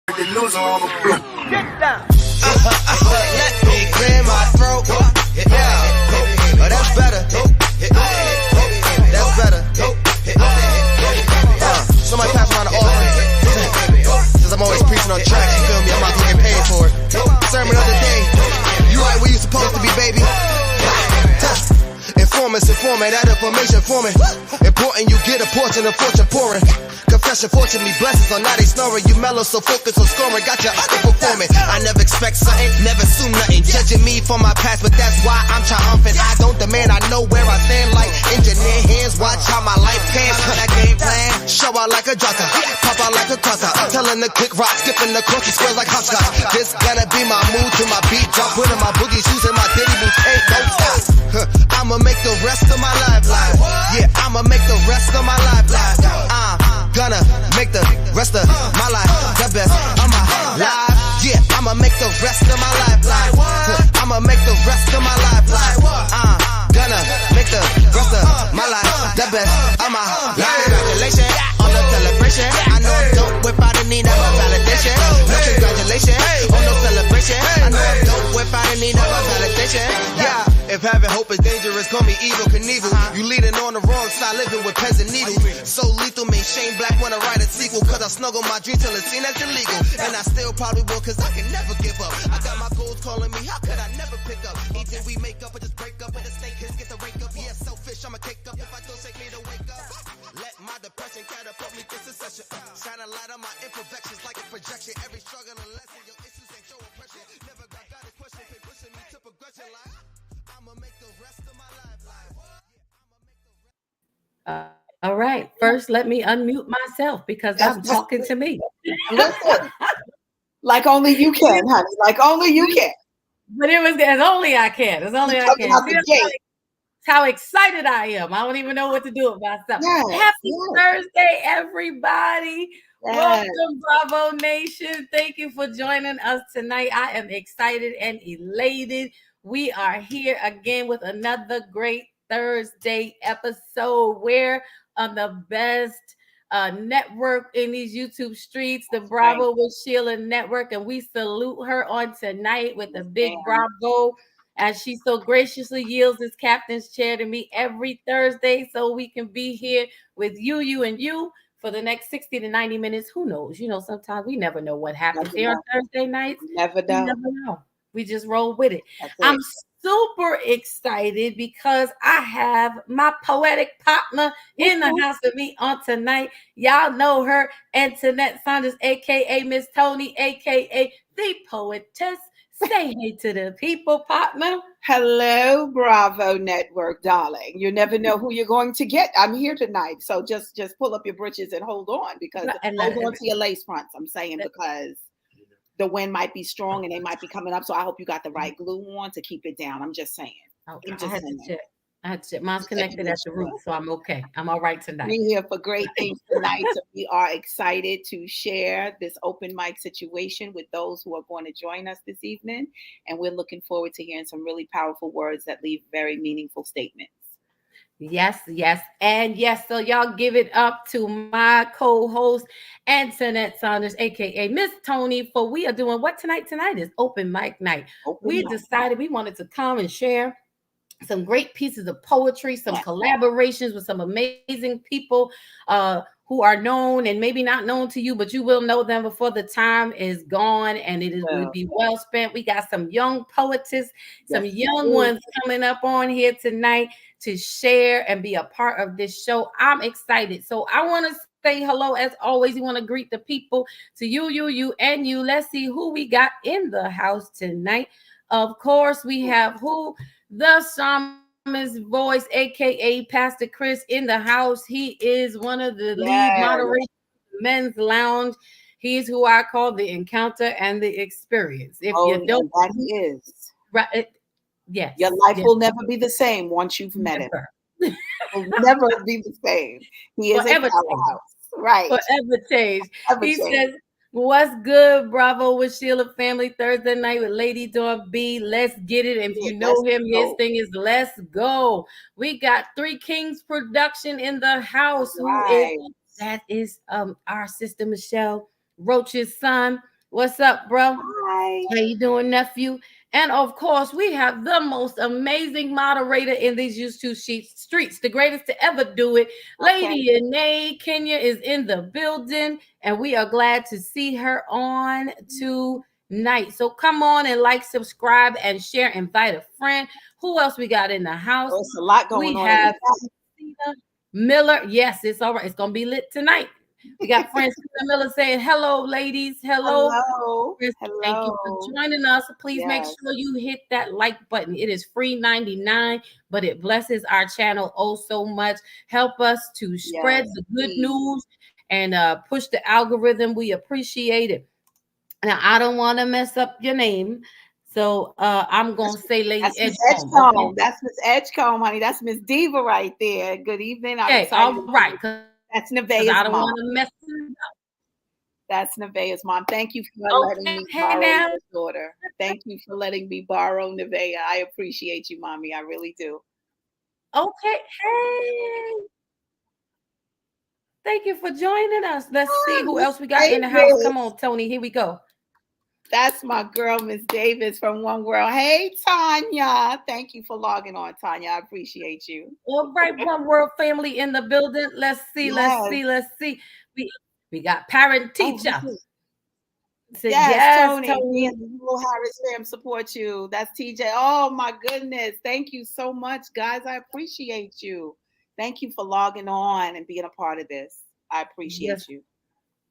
Get down. Let me clear my throat. Yeah. Oh, that's better. That's better. Somebody pass around the offering. Since I'm always preaching on tracks, you feel me? I'm out to get paid for it. Sermon of the day. You right where you supposed to be, baby. Informants, informant, that information forming. Important you get a portion of fortune pouring. Confession, fortune me blessings on now they snoring. You mellow, so focused on scoring. Got you underperforming. I never expect something, never assume nothing. Judging me for my past, but that's why I'm triumphant. I don't demand, I know where I stand like engineer hands. Watch how my life pans. Cut that game plan. Show out like a drotter, pop out like a cutter. Telling the quick rock, skipping the course, squares like hopscotch. This gonna be my mood to my beat drop. Putting my boogie shoes in my ditty boots. Ain't no stop. I'ma make the rest of my life live. Yeah, I'ma make the rest of my life live. I'm gonna make the rest of my life the best of my life. Yeah, I'ma make the rest of my life live. I'ma make the rest of my life live. I'm gonna make the rest of my life the best of my life. Congratulations on the celebration. I know I don't without a need of a validation. No congratulations on no celebration. I know I don't without a need of a validation. Yeah. If having hope is dangerous, call me evil Knievel. You leading on the wrong side, living with pens and needles. So lethal, made Shane Black wanna write a sequel. Cause I snuggle my dream till it's seen as illegal. And I still probably will, cause I can never give up. I got my goals calling me, how could I never pick up? Either we make up or just break up. With a snake hits, get the rake up. Yeah, selfish, I'ma kick up. If I don't shake me to wake up. Let my depression catapult me to succession. Shine a light on my imperfections like a projection. Every struggle and lesson, your issues ain't your oppression. Never got a question, keep pushing me to progression like I'ma make the rest of my life all right. First, let me unmute myself because I'm talking to me. Listen, like only you can, honey. Like only you can. But it was as only I can. As only I can. See, how excited I am. I don't even know what to do with myself. Happy Thursday, everybody. Welcome, Bravo Nation. Thank you for joining us tonight. I am excited and elated. We are here again with another great Thursday episode. We're on the best network in these YouTube streets, the Bravo with Sheila Network, and we salute her on tonight with a big bravo as she so graciously yields this captain's chair to me every Thursday so we can be here with you for the next 60 to 90 minutes. Who knows? You know, sometimes we never know what happens here on Thursday nights. Never know. We just roll with it. I'm super excited because I have my poetic partner in the house with me on tonight. Y'all know her, Antoinette Saunders, aka Miss Tony, aka the poetess. Say hey to the people, partner. Hello, Bravo Network, darling. You never know who you're going to get. I'm here tonight, so just pull up your britches and hold on because hold on to your lace fronts. I'm saying because the wind might be strong and they might be coming up. So I hope you got the right glue on to keep it down. I'm just saying. Okay. I had to check. Mine's connected at the root, so I'm okay. I'm all right tonight. We're here for great things tonight. So we are excited to share this open mic situation with those who are going to join us this evening. And we're looking forward to hearing some really powerful words that leave very meaningful statements. Yes. And yes, so y'all give it up to my co-host, Antoinette Saunders, aka Miss Tony, for we are doing what tonight? Tonight is open mic night. We decided we wanted to come and share some great pieces of poetry, some collaborations with some amazing people who are known and maybe not known to you, but you will know them before the time is gone and it will be well spent. We got some young poetess, some young ones coming up on here tonight to share and be a part of this show. I'm excited. So I want to say hello as always. You want to greet the people to you, and you. Let's see who we got in the house tonight. Of course, we have the psalmist voice, aka Pastor Chris, in the house. He is one of the lead moderators of Men's Lounge. He's who I call the encounter and the experience. If you don't, that he is right. Yes. Your life will never be the same once you've met him. It will never be the same. He is forever a powerhouse. Right. Forever change. He says, what's good, Bravo with Sheila family, Thursday night with Lady Dawn B. Let's get it. And if you know him, his thing is let's go. We got Three Kings production in the house. That is our sister Michelle Roach's son. What's up, bro? Hi. How you doing, nephew? And of course, we have the most amazing moderator in these YouTube streets, the greatest to ever do it. Okay. Lady Anae Kenya is in the building, and we are glad to see her on tonight. So come on and like, subscribe, and share. Invite a friend. Who else we got in the house? Oh, it's a lot going We on. have Christina Miller. Yes, it's all right. It's gonna be lit tonight. We got Francina Miller saying, hello, ladies. Hello. Hello. Thank you for joining us. Please make sure you hit that like button. It is free 99, but it blesses our channel oh so much. Help us to spread the good news and push the algorithm. We appreciate it. Now, I don't want to mess up your name. So I'm going to say Lady Edgecombe. Okay? That's Miss Edgecombe, honey. That's Miss Diva right there. Good evening. I'm excited. All right. That's Nevaeh's mom. I don't want to mess it up. That's Nevaeh's mom. Thank you for letting me borrow your daughter. Thank you for letting me borrow Nevaeh. I appreciate you, mommy. I really do. Okay. Hey. Thank you for joining us. Let's see who else we got in the house. Come on, Tony. Here we go. That's my girl, Miss Davis from One World. Hey, Tanya. Thank you for logging on, Tanya. I appreciate you. All right, One World family in the building. Let's see. Let's see. We got parent teacher. Yes, Tony. Me and the Little Harris fam support you. That's TJ. Oh my goodness. Thank you so much, guys. I appreciate you. Thank you for logging on and being a part of this. I appreciate you.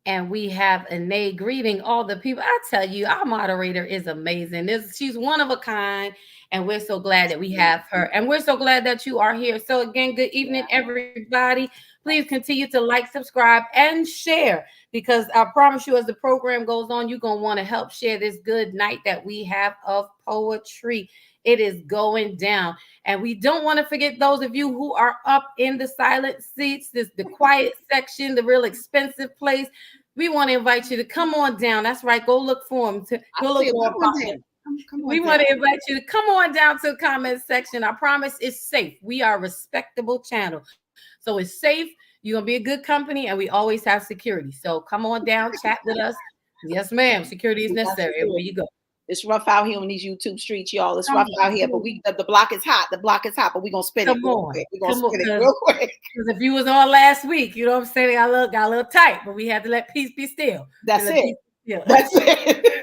And we have Anae greeting all the people. I tell you, our moderator is amazing. She's one of a kind, and we're so glad that we have her. And we're so glad that you are here. So again, good evening, everybody. Please continue to like, subscribe, and share, because I promise you, as the program goes on, you're going to want to help share this good night that we have of poetry. It is going down. And we don't want to forget those of you who are up in the silent seats, the quiet section, the real expensive place. We want to invite you to come on down. That's right. Go look for them. Go look for them. We want to invite you to come on down to the comment section. I promise it's safe. We are a respectable channel. So it's safe. You're going to be a good company, and we always have security. So come on down, chat with us. Yes, ma'am. Security is necessary. Where you go. It's rough out here on these YouTube streets, y'all. It's rough out here, but the block is hot. The block is hot, but we're gonna spin it real quick. We're gonna spin it real quick. Because if you was on last week, you know what I'm saying? I got a little tight, but we had to let peace be still. That's it. That's it.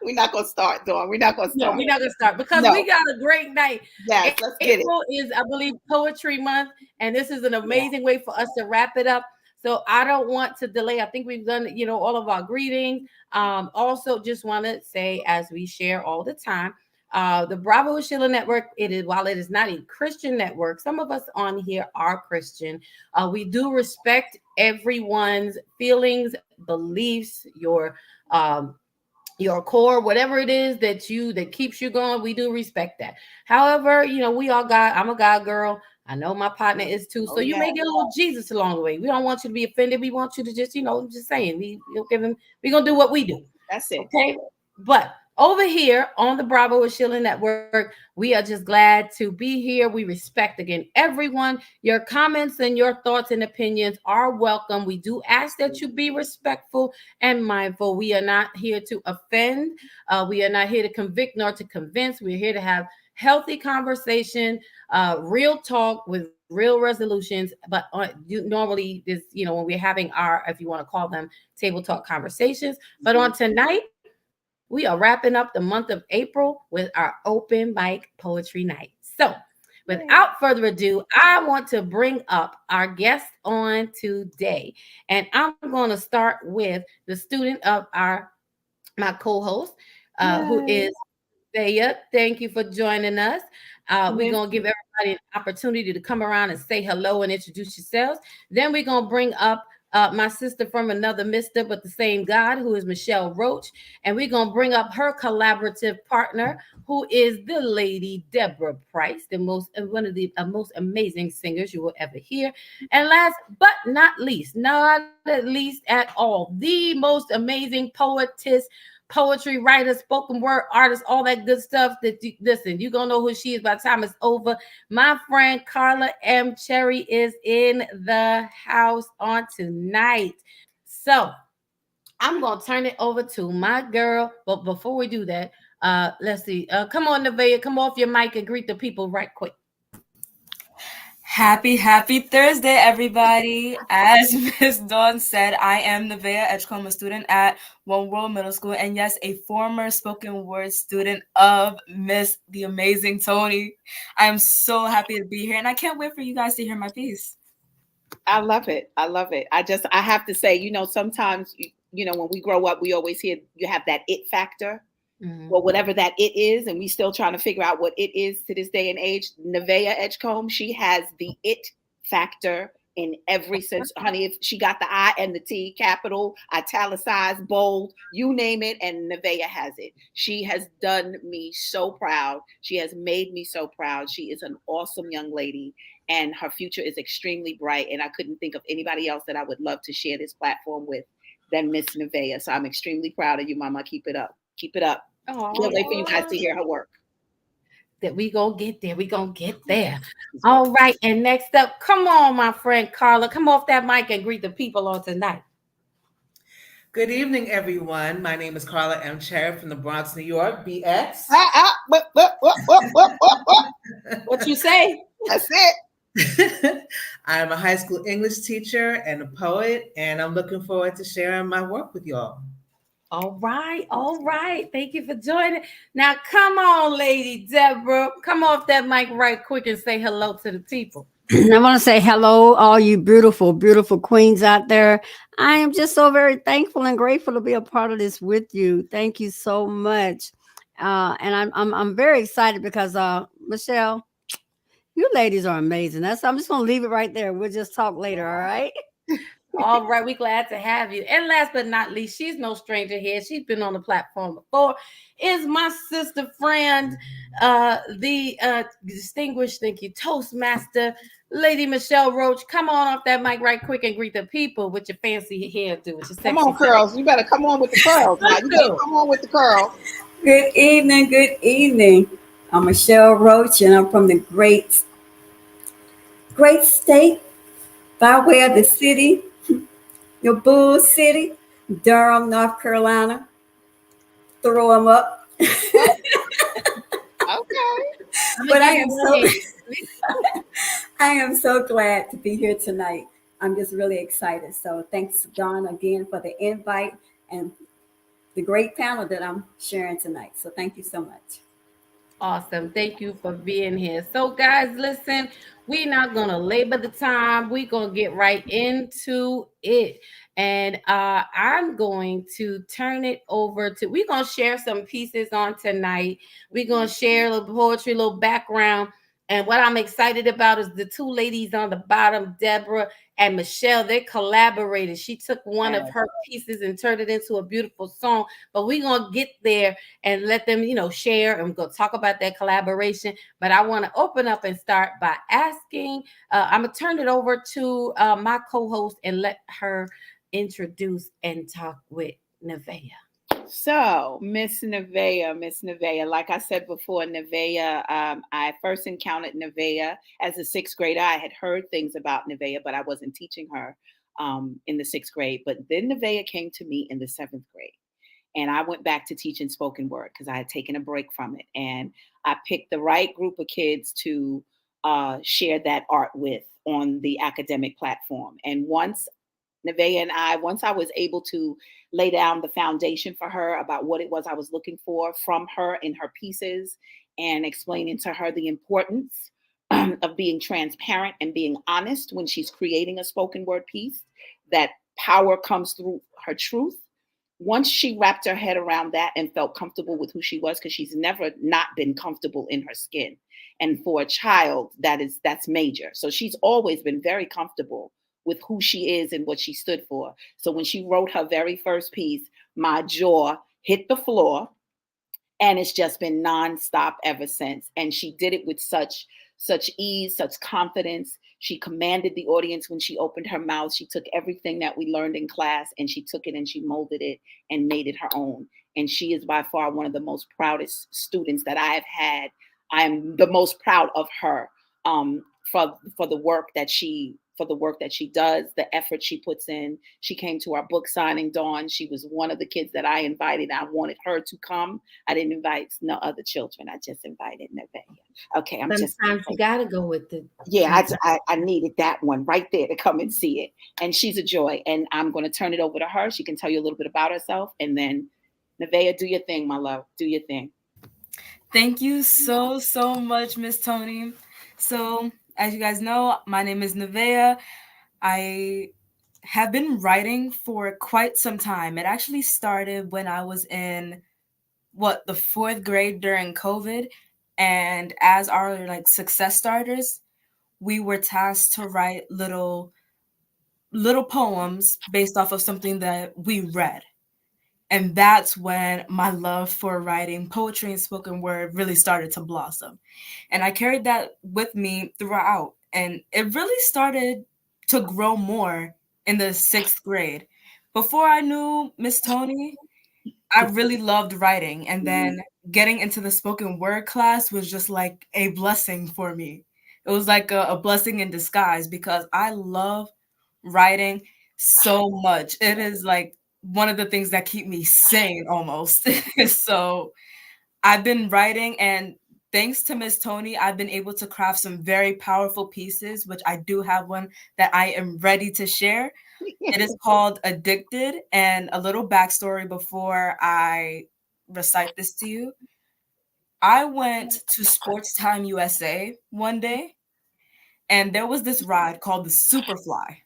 We're not gonna start, Dawn. We're not gonna start. No, we're not gonna start because we got a great night. Yes, let's get April is, I believe, Poetry Month, and this is an amazing way for us to wrap it up. So I don't want to delay. I think we've done, all of our greetings. Also, just want to say, as we share all the time, the Bravo Sheila Network, while it is not a Christian network, some of us on here are Christian. We do respect everyone's feelings, beliefs, your core, whatever it is that keeps you going. We do respect that. However, we all I'm a God girl. I know my partner is too. So you may get a little Jesus along the way. We don't want you to be offended. We want you to just, just saying, we're going to do what we do. That's it. Okay. But over here on the Bravo with Sheila Network, we are just glad to be here. We respect, again, everyone. Your comments and your thoughts and opinions are welcome. We do ask that you be respectful and mindful. We are not here to offend. We are not here to convict nor to convince. We're here to have healthy conversation, real talk with real resolutions. But normally this, when we're having our, if you want to call them, table talk conversations. But on tonight, we are wrapping up the month of April with our open mic poetry night. So without further ado, I want to bring up our guest on today. And I'm going to start with the student of my co-host, who is Thea. Thank you for joining us. We're going to give everybody an opportunity to come around and say hello and introduce yourselves. Then we're going to bring up my sister from another mister, but the same God, who is Michelle Roach. And we're going to bring up her collaborative partner, who is the lady Deborah Price, one of the most amazing singers you will ever hear. And last but not least at all, the most amazing poetess, poetry writer, spoken word artist, all that good stuff that you're gonna know who she is by the time it's over. My friend Carla M. Cherry is in the house on tonight. So I'm gonna turn it over to my girl. But before we do that, let's see. Come on, Nevaeh, come off your mic and greet the people right quick. Happy Thursday, everybody. As Miss Dawn said, I am Nevaeh Edgecombe, a student at One World Middle School, and yes, a former spoken word student of Miss the Amazing Tony. I am so happy to be here, and I can't wait for you guys to hear my piece. I love it. I love it. I have to say, sometimes, when we grow up, we always hear you have that it factor. Mm-hmm. Well, whatever that it is, and we still trying to figure out what it is to this day and age. Nevaeh Edgecombe, she has the it factor in every sense. Honey, if she got the I and the T, capital, italicized, bold, you name it, and Nevaeh has it. She has done me so proud. She has made me so proud. She is an awesome young lady, and her future is extremely bright, and I couldn't think of anybody else that I would love to share this platform with than Miss Nevaeh. So I'm extremely proud of you, Mama. Keep it up. Keep it up. Can't wait for you guys to hear her work. That we gonna get there. We gonna get there. All right. And next up, come on, my friend Carla. Come off that mic and greet the people on tonight. Good evening, everyone. My name is Carla M. Cherry from the Bronx, New York, BX. What you say? That's it. I'm a high school English teacher and a poet, and I'm looking forward to sharing my work with y'all. All right. All right. Thank you for joining. Now, come on, Lady Deborah. Come off that mic right quick and say hello to the people. I want to say hello, all you beautiful, beautiful queens out there. I am just so very thankful and grateful to be a part of this with you. Thank you so much. And I'm very excited because Michelle, you ladies are amazing. I'm just gonna leave it right there. We'll just talk later, all right? All right, we're glad to have you. And last but not least, she's no stranger here. She's been on the platform before. Is my sister friend, the distinguished, thank you, Toastmaster, Lady Michelle Roach. Come on off that mic right quick and greet the people with your fancy hairdo. With your come on, curls. You better come on with the curls. Now. You better come on with the curls. Good evening. Good evening. I'm Michelle Roach, and I'm from the great state by way of the city, your Bull City, Durham, North Carolina. Throw them up. Okay. But I am so glad to be here tonight. I'm just really excited. So thanks, Dawn, again for the invite and the great panel that I'm sharing tonight. So thank you so much. Awesome. Thank you for being here. So, guys, listen, we're not going to labor the time. We're going to get right into it. And I'm going to turn it over to, we're going to share some pieces on tonight. We're going to share a little poetry, a little background. And what I'm excited about is the two ladies on the bottom, Deborah and Michelle. They collaborated. She took one of her pieces and turned it into a beautiful song. But we're going to get there and let them, share and go talk about that collaboration. But I want to open up and start by asking, I'm going to turn it over to my co-host and let her introduce and talk with Nevaeh. So, Miss Nevaeh, like I said before, Nevaeh, I first encountered Nevaeh as a sixth grader. I had heard things about Nevaeh, but I wasn't teaching her in the sixth grade. But then Nevaeh came to me in the seventh grade. And I went back to teaching spoken word because I had taken a break from it. And I picked the right group of kids to share that art with on the academic platform. And once I was able to lay down the foundation for her about what it was I was looking for from her in her pieces and explaining to her the importance of being transparent and being honest when she's creating a spoken word piece, that power comes through her truth. Once she wrapped her head around that and felt comfortable with who she was, because she's never not been comfortable in her skin. And for a child, that's major. So she's always been very comfortable with who she is and what she stood for. So when she wrote her very first piece, my jaw hit the floor, and it's just been nonstop ever since. And she did it with such ease, such confidence. She commanded the audience when she opened her mouth. She took everything that we learned in class and she took it and she molded it and made it her own. And she is by far one of the most proudest students that I have had. I am the most proud of her for the work that she for the work that she does, the effort she puts in. She came to our book signing, Dawn. She was one of the kids that I invited. I wanted her to come. I didn't invite no other children. I just invited Nevaeh. Okay, sometimes you gotta go with it. Yeah, I needed that one right there to come and see it. And she's a joy. And I'm going to turn it over to her. She can tell you a little bit about herself. And then, Nevaeh, do your thing, my love. Do your thing. Thank you so much, Miss Tony. So, as you guys know, my name is Nevaeh. I have been writing for quite some time. It actually started when I was in the 4th grade during COVID. And as our success starters, we were tasked to write little poems based off of something that we read. And that's when my love for writing poetry and spoken word really started to blossom. And I carried that with me throughout. And it really started to grow more in the 6th grade. Before I knew Miss Tony, I really loved writing. And then getting into the spoken word class was just like a blessing for me. It was like a blessing in disguise because I love writing so much. It is like one of the things that keep me sane almost. So I've been writing, and thanks to Miss Tony, I've been able to craft some very powerful pieces, which I do have one that I am ready to share. It is called Addicted. And a little backstory before I recite this to you. I went to Sports Time USA one day, and there was this ride called the Superfly.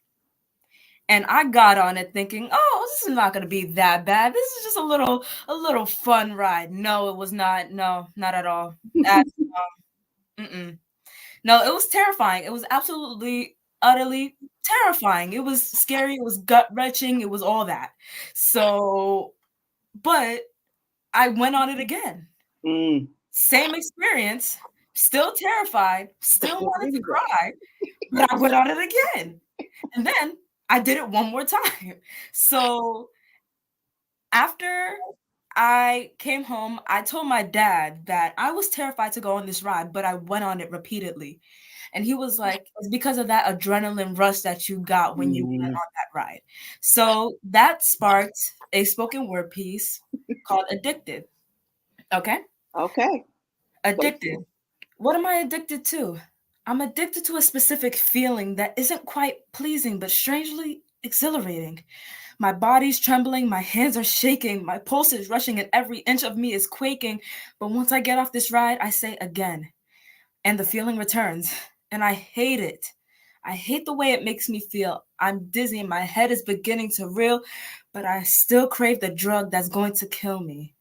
And I got on it thinking, oh, this is not going to be that bad. This is just a little fun ride. No, it was not. No, not at all. No, it was terrifying. It was absolutely, utterly terrifying. It was scary. It was gut-wrenching. It was all that. So, but I went on it again. Same experience. Still terrified. Still wanted to cry. But I went on it again. And then I did it one more time. So after I came home, I told my dad that I was terrified to go on this ride, but I went on it repeatedly. And he was like, it's because of that adrenaline rush that you got when you went on that ride. So that sparked a spoken word piece called Addicted. Okay? Okay. Addicted. What am I addicted to? I'm addicted to a specific feeling that isn't quite pleasing, but strangely exhilarating. My body's trembling, my hands are shaking, my pulse is rushing, and every inch of me is quaking. But once I get off this ride, I say again, and the feeling returns, and I hate it. I hate the way it makes me feel. I'm dizzy and my head is beginning to reel, but I still crave the drug that's going to kill me.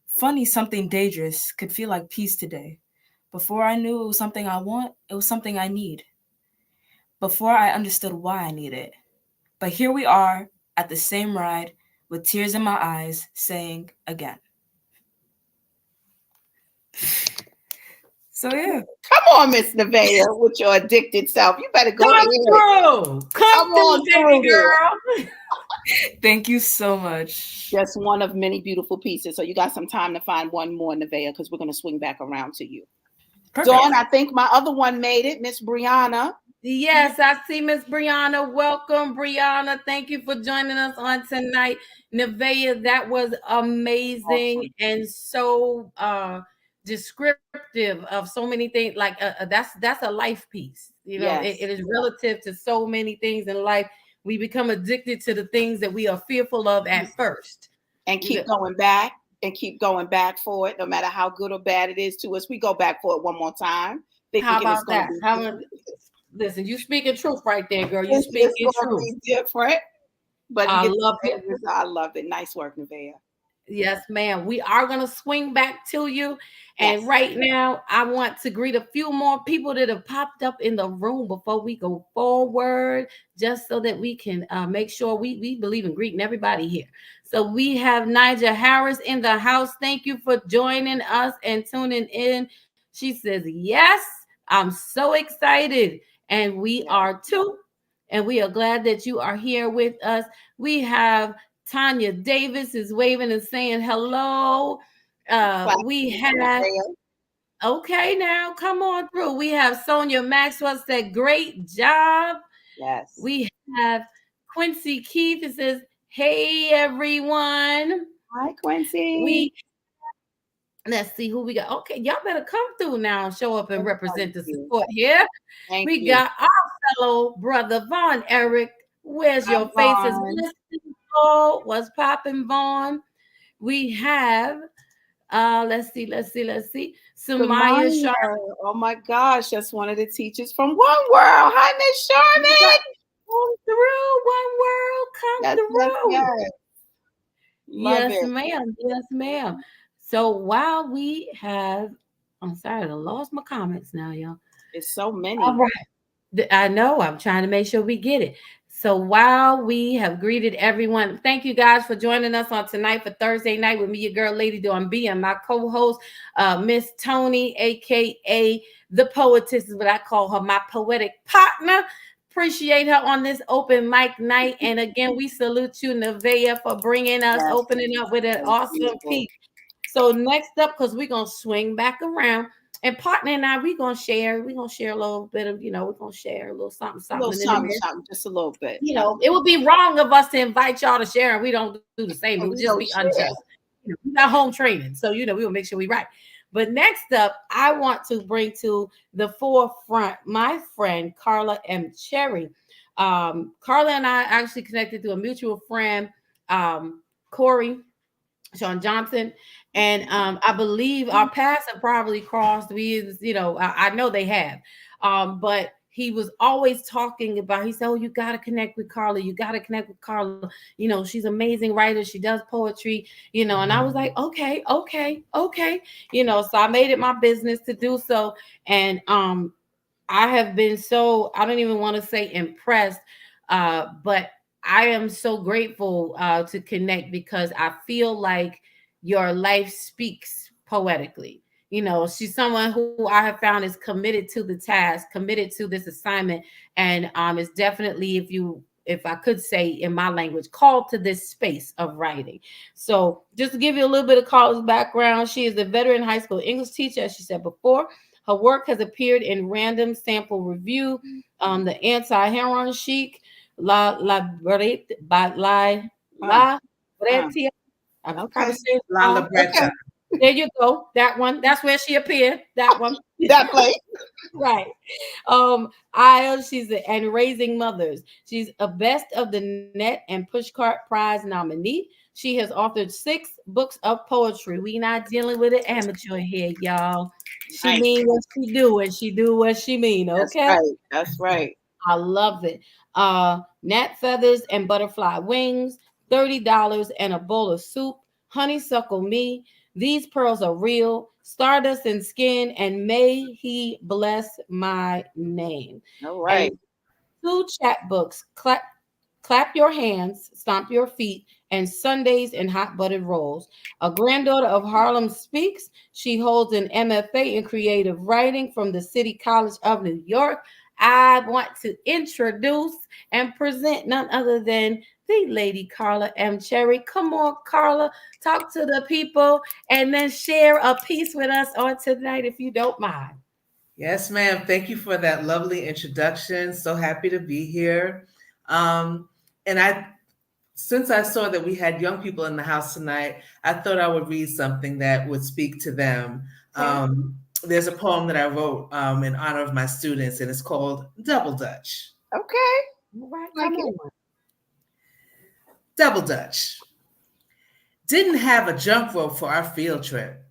Funny, something dangerous could feel like peace today. Before I knew it was something I want, it was something I need. Before I understood why I need it. But here we are at the same ride with tears in my eyes saying again. So yeah. Come on, Miss Nevaeh, with your addicted self. You better go ahead. Come on through, baby girl. Thank you so much. Just one of many beautiful pieces. So you got some time to find one more, Nevaeh, because we're going to swing back around to you. Perfect. Dawn, I think my other one made it, Miss Brianna. Yes, I see Miss Brianna. Welcome, Brianna. Thank you for joining us on tonight. Nevaeh, that was amazing and so descriptive of so many things. Like that's a life piece. You know, it is relative to so many things in life. We become addicted to the things that we are fearful of at first. And keep going back. And keep going back for it, no matter how good or bad it is to us. We go back for it one more time. How about that? Listen, you speaking truth right there, girl. You speaking truth. Be different, but I love it. I love it. Nice work, Nevaeh. Yes, ma'am. We are going to swing back to you. And right now, I want to greet a few more people that have popped up in the room before we go forward, just so that we can make sure we believe in greeting everybody here. So we have Nigel Harris in the house. Thank you for joining us and tuning in. She says, yes, I'm so excited. And we are too. And we are glad that you are here with us. We have Tanya Davis is waving and saying hello. We have, okay, now come on through. We have Sonia Maxwell said, great job. Yes. We have Quincy Keith. It says, "Hey everyone." Hi, Quincy. Let's see who we got. Okay, y'all better come through now and show up and represent the Thank you. support here. Thank We you. got our fellow brother Vaughn Eric. Where's your faces? Vaughn. Oh, what's popping, Vaughn? We have let's see. Samaya Samaya. Sharp. Oh my gosh, that's one of the teachers from One World. Hi, Miss Sharman. Come through, One World. Come Yes, through. yes. Love Yes, it. ma'am. Yes, ma'am. So while we have, I'm sorry, I lost my comments now, y'all. It's so many. All right. I know. I'm trying to make sure we get it. So while we have greeted everyone, thank you guys for joining us on tonight for Thursday night with me, your girl, Lady Dawn B, and my co-host, Miss Tony, aka the poetess, is what I call her, my poetic partner. Appreciate her on this open mic night. And again, we salute you, Nevaeh, for bringing us, Yes. opening up with an awesome piece. So next up, because we're gonna swing back around. And partner and I, we're gonna share a little bit of, we're gonna share a little something. Just a little bit. It would be wrong of us to invite y'all to share and we don't do the same. It would just be unjust. We got home training. So we will make sure we right. But next up, I want to bring to the forefront my friend Carla M. Cherry. Carla and I actually connected through a mutual friend, Corey Sean Johnson, and I believe our paths have probably crossed. I know they have, but he was always talking about. He said, "Oh, you got to connect with Carla. You got to connect with Carla. She's an amazing writer. She does poetry. And I was like, okay. So I made it my business to do so, and I have been so, I don't even want to say impressed, but I am so grateful to connect because I feel like your life speaks poetically. She's someone who I have found is committed to the task, committed to this assignment, and is definitely, if I could say in my language, called to this space of writing. So just to give you a little bit of college background, she is a veteran high school English teacher, as she said before. Her work has appeared in Random Sample Review, The Anti-Heroin Chic, La Bretia. I'm probably saying La Libretta. There you go. That one. That's where she appeared. That one. That place. Right. And Raising Mothers. She's a Best of the Net and Pushcart Prize nominee. She has authored 6 books of poetry. We not dealing with an amateur here, y'all. She mean what she do, and she do what she mean. Okay. That's right. I love it. Gnat feathers and butterfly wings, $30 and a bowl of soup, honeysuckle me. These pearls are real, stardust and skin, and may he bless my name. All right. And 2 chapbooks, Clap Your Hands, Stomp Your Feet, and Sundays and Hot Buttered Rolls. A granddaughter of Harlem Speaks, she holds an MFA in creative writing from the City College of New York. I want to introduce and present none other than the Lady Carla M. Cherry. Come on, Carla, talk to the people and then share a piece with us on tonight, if you don't mind. Yes, ma'am. Thank you for that lovely introduction. So happy to be here. Since I saw that we had young people in the house tonight, I thought I would read something that would speak to them. There's a poem that I wrote in honor of my students, and it's called Double Dutch. Okay. Right, come on. Double Dutch. Didn't have a jump rope for our field trip.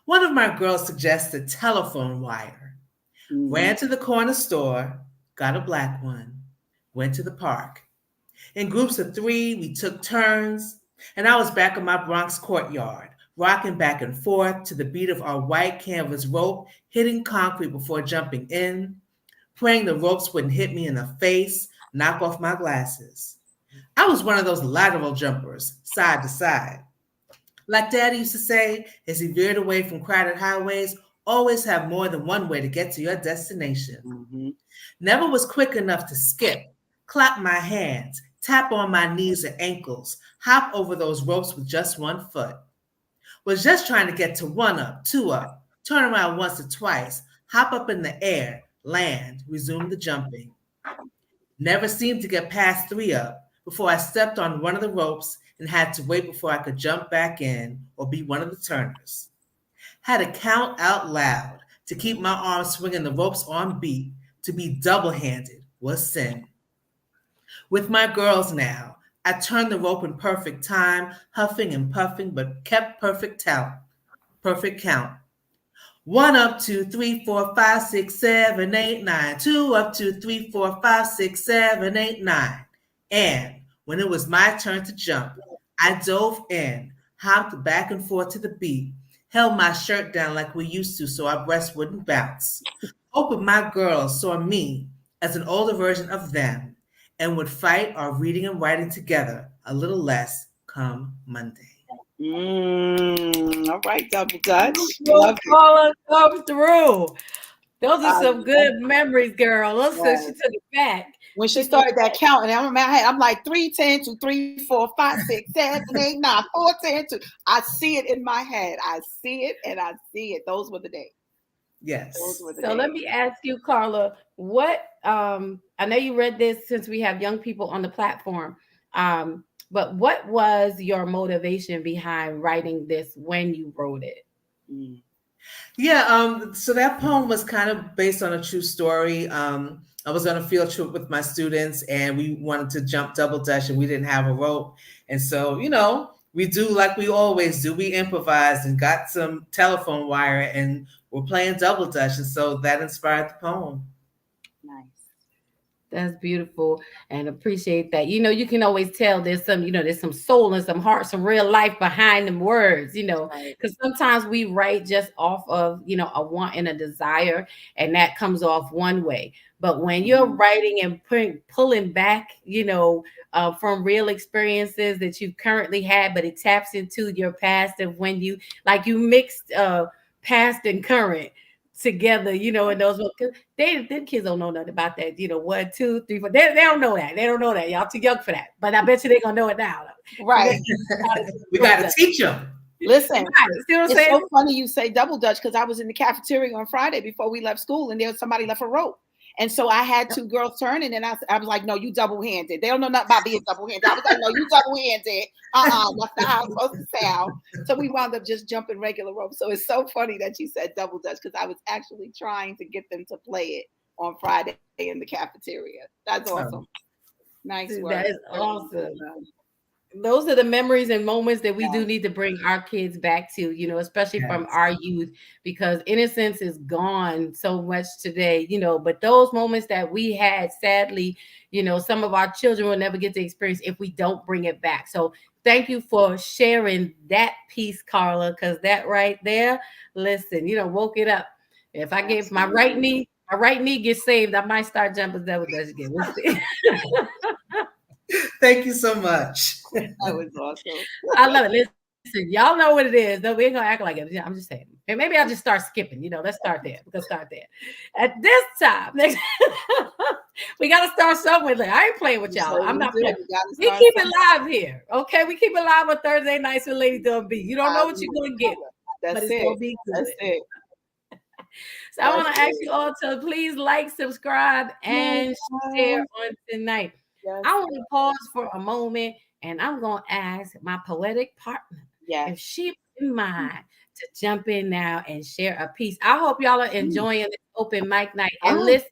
One of my girls suggested telephone wire. Ran to the corner store, got a black one, went to the park. In groups of 3, we took turns, and I was back in my Bronx courtyard, rocking back and forth to the beat of our white canvas rope hitting concrete before jumping in, praying the ropes wouldn't hit me in the face, knock off my glasses. I was one of those lateral jumpers, side to side. Like Daddy used to say, as he veered away from crowded highways, always have more than one way to get to your destination. Never was quick enough to skip, clap my hands, tap on my knees and ankles, hop over those ropes with just one foot. Was just trying to get to 1 up, 2 up, turn around once or twice, hop up in the air, land, resume the jumping. Never seemed to get past 3 up before I stepped on one of the ropes and had to wait before I could jump back in or be one of the turners. Had to count out loud to keep my arms swinging the ropes on beat. To be double-handed was sin. With my girls now, I turned the rope in perfect time, huffing and puffing, but kept perfect count. 1 up, 2, 3, 4, 5, 6, 7, 8, 9. 2 up, 2, 3, 4, 5, 6, 7, 8, 9. And when it was my turn to jump, I dove in, hopped back and forth to the beat, held my shirt down like we used to so our breasts wouldn't bounce. Hoping my girls saw me as an older version of them and would fight our reading and writing together a little less come Monday. All right, Double Dutch. Come through. Those are some good memories, girl. Listen, she took it back. When she started that count, and I'm like 3, 10, 2, 3, 4, 5, 6, 7, 8, 9, 4, 10, 2. I see it in my head. I see it and I see it. Those were the days. Yes. So let me ask you, Carla, what I know you read this since we have young people on the platform. But what was your motivation behind writing this when you wrote it? Yeah, so that poem was kind of based on a true story. I was on a field trip with my students and we wanted to jump double dutch and we didn't have a rope. And so, we do like we always do. We improvised and got some telephone wire and we're playing double dutch. And so that inspired the poem. Nice. That's beautiful and appreciate that. You can always tell there's some soul and some heart, some real life behind them words, because sometimes we write just off of, a want and a desire, and that comes off one way. But when you're writing and pulling back, from real experiences that you've currently had, but it taps into your past of when you mixed past and current together, and those them kids don't know nothing about that. 1, 2, 3, 4. They don't know that. They don't know that. Y'all too young for that. But I bet you they're gonna know it now. Right. We gotta teach them. Listen, see what I'm it's saying? so funny you say double dutch because I was in the cafeteria on Friday before we left school, and there was somebody left a rope. And so I had 2 girls turning, and I was like, no, you double-handed. They don't know nothing about being double-handed. I was like, no, you double-handed. That's not how it's supposed to sound. So we wound up just jumping regular rope. So it's so funny that you said double dutch because I was actually trying to get them to play it on Friday in the cafeteria. That's awesome. Nice work. That is awesome. Those are the memories and moments that we do need to bring our kids back to, especially from our youth, because innocence is gone so much today, but those moments that we had, sadly, some of our children will never get to experience if we don't bring it back. So thank you for sharing that piece, Carla, because that right there, listen, woke it up. If I gave my right knee gets saved, I might start jumping double dutch again. We'll see. Thank you so much. That was awesome. I love it. Listen, y'all know what it is. Though we ain't gonna act like it. I'm just saying. And maybe I'll just start skipping. Let's start there. Let's start there. At this time, we gotta start somewhere. I ain't playing with y'all. I'm not playing. We keep it live here. Okay, we keep it live on Thursday nights with Lady Dub B. You don't know what you're gonna get. But it's gonna be good. That's it. So I want to ask you all to please like, subscribe, and share on tonight. Yes. I want to pause for a moment, and I'm going to ask my poetic partner if she in mind to jump in now and share a piece. I hope y'all are enjoying this open mic night. And listen,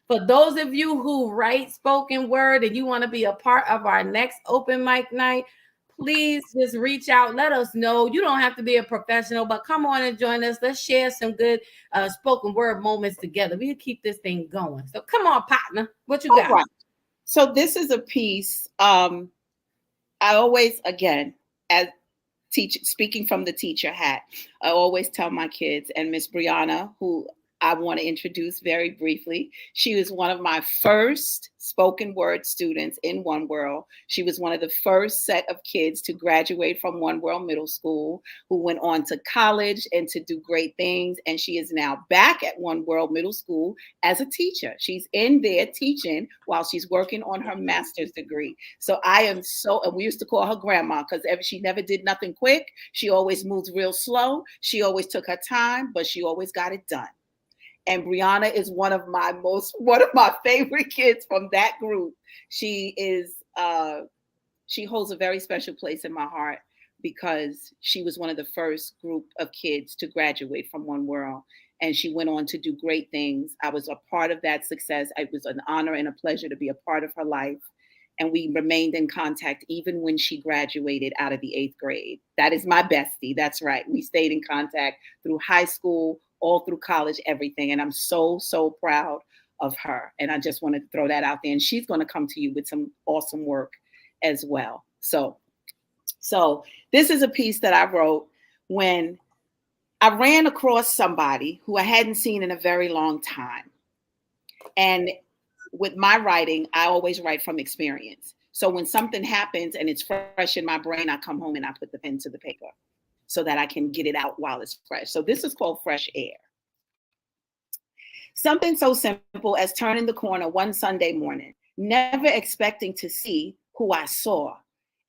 for those of you who write spoken word and you want to be a part of our next open mic night, please just reach out. Let us know. You don't have to be a professional, but come on and join us. Let's share some good spoken word moments together. We'll keep this thing going. So come on, partner. What you got? Right. So this is a piece. I always, again, as speaking from the teacher hat, I always tell my kids, and Miss Brianna, who I want to introduce very briefly. She was one of my first spoken word students in One World. She was one of the first set of kids to graduate from One World Middle School, who went on to college and to do great things. And she is now back at One World Middle School as a teacher. She's in there teaching while she's working on her master's degree. So and we used to call her grandma because she never did nothing quick. She always moved real slow. She always took her time, but she always got it done. And Brianna is one of my favorite kids from that group. She holds a very special place in my heart because she was one of the first group of kids to graduate from One World. And she went on to do great things. I was a part of that success. It was an honor and a pleasure to be a part of her life. And we remained in contact even when she graduated out of the 8th grade. That is my bestie. That's right. We stayed in contact through high school, all through college, everything. And I'm so, so proud of her. And I just wanted to throw that out there. And she's going to come to you with some awesome work as well. So this is a piece that I wrote when I ran across somebody who I hadn't seen in a very long time. And with my writing, I always write from experience. So when something happens and it's fresh in my brain, I come home and I put the pen to the paper so that I can get it out while it's fresh. So this is called Fresh Air. Something so simple as turning the corner one Sunday morning, never expecting to see who I saw,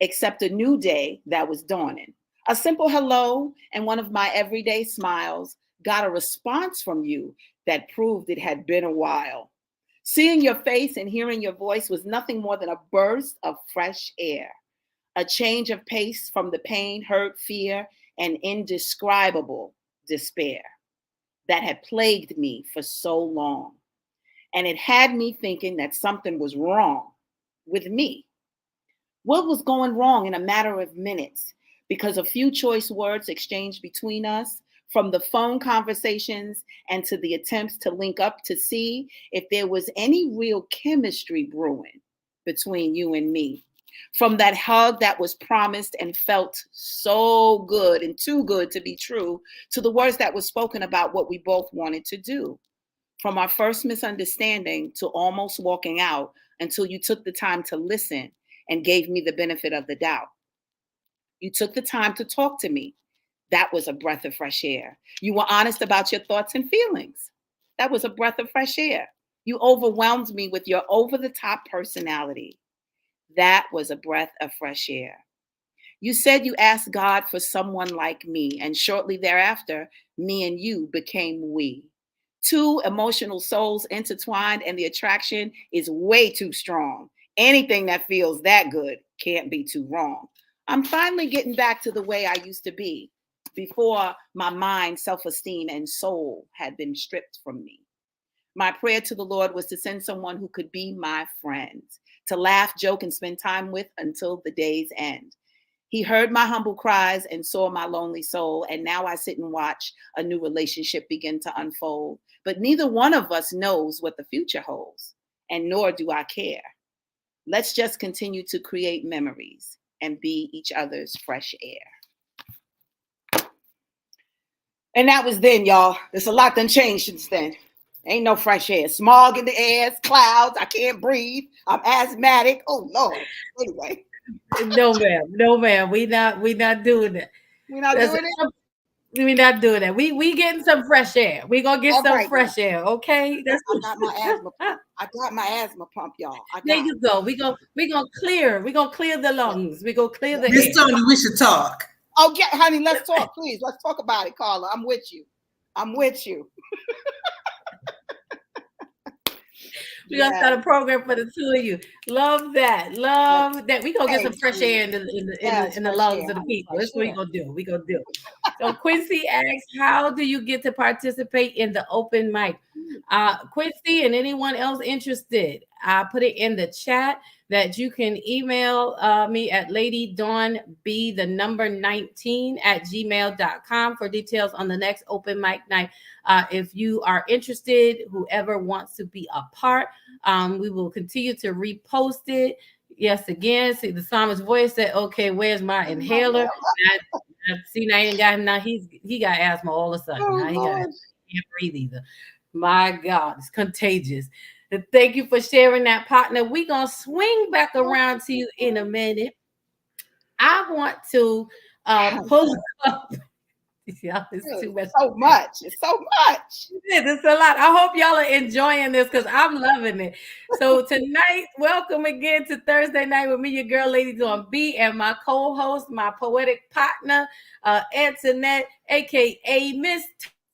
except a new day that was dawning. A simple hello and one of my everyday smiles got a response from you that proved it had been a while. Seeing your face and hearing your voice was nothing more than a burst of fresh air, a change of pace from the pain, hurt, fear, and indescribable despair that had plagued me for so long. And it had me thinking that something was wrong with me. What was going wrong in a matter of minutes? Because a few choice words exchanged between us, from the phone conversations and to the attempts to link up to see if there was any real chemistry brewing between you and me. From that hug that was promised and felt so good and too good to be true, to the words that were spoken about what we both wanted to do. From our first misunderstanding to almost walking out until you took the time to listen and gave me the benefit of the doubt. You took the time to talk to me. That was a breath of fresh air. You were honest about your thoughts and feelings. That was a breath of fresh air. You overwhelmed me with your over-the-top personality. That was a breath of fresh air. You said you asked God for someone like me, and shortly thereafter, me and you became we. Two emotional souls intertwined, and the attraction is way too strong. Anything that feels that good can't be too wrong. I'm finally getting back to the way I used to be before my mind, self-esteem, and soul had been stripped from me. My prayer to the Lord was to send someone who could be my friend, to laugh, joke, and spend time with until the day's end. He heard my humble cries and saw my lonely soul, and now I sit and watch a new relationship begin to unfold. But neither one of us knows what the future holds, and nor do I care. Let's just continue to create memories and be each other's fresh air. And that was then, y'all. There's a lot done changed since then. Ain't no fresh air. Smog in the air, clouds. I can't breathe. I'm asthmatic. Oh, Lord. Anyway. No, ma'am. No, ma'am. We not doing that. We're not doing it? We're not doing that. We getting some fresh air. We gonna get some fresh air, okay? I got my asthma pump. I got my asthma pump, y'all. There you go. We gonna clear the lungs. We gonna clear the air. Miss Tony, we should talk. Oh, yeah, honey, let's talk, please. Let's talk about it, Carla. I'm with you. We're gonna start a program for the two of you. Love that. We gonna get some fresh air in the lungs of the people. That's what we gonna do. So Quincy asks, how do you get to participate in the open mic? Quincy and anyone else interested, I put it in the chat that you can email me at ladydawnb19@gmail.com for details on the next open mic night. If you are interested, whoever wants to be a part, we will continue to repost it. Yes, again, see the psalmist's voice said, okay, where's my inhaler? See, now he got him. Now he got asthma all of a sudden. Now he can't breathe either. My God, it's contagious. Thank you for sharing that, partner. We're going to swing back around to you in a minute. I want to pull up. Y'all, it's too much. So much. It's so much. It's a lot. I hope y'all are enjoying this because I'm loving it. So tonight, welcome again to Thursday night with me, your girl, Lady Dawn B, and my co-host, my poetic partner, Antoinette, aka Miss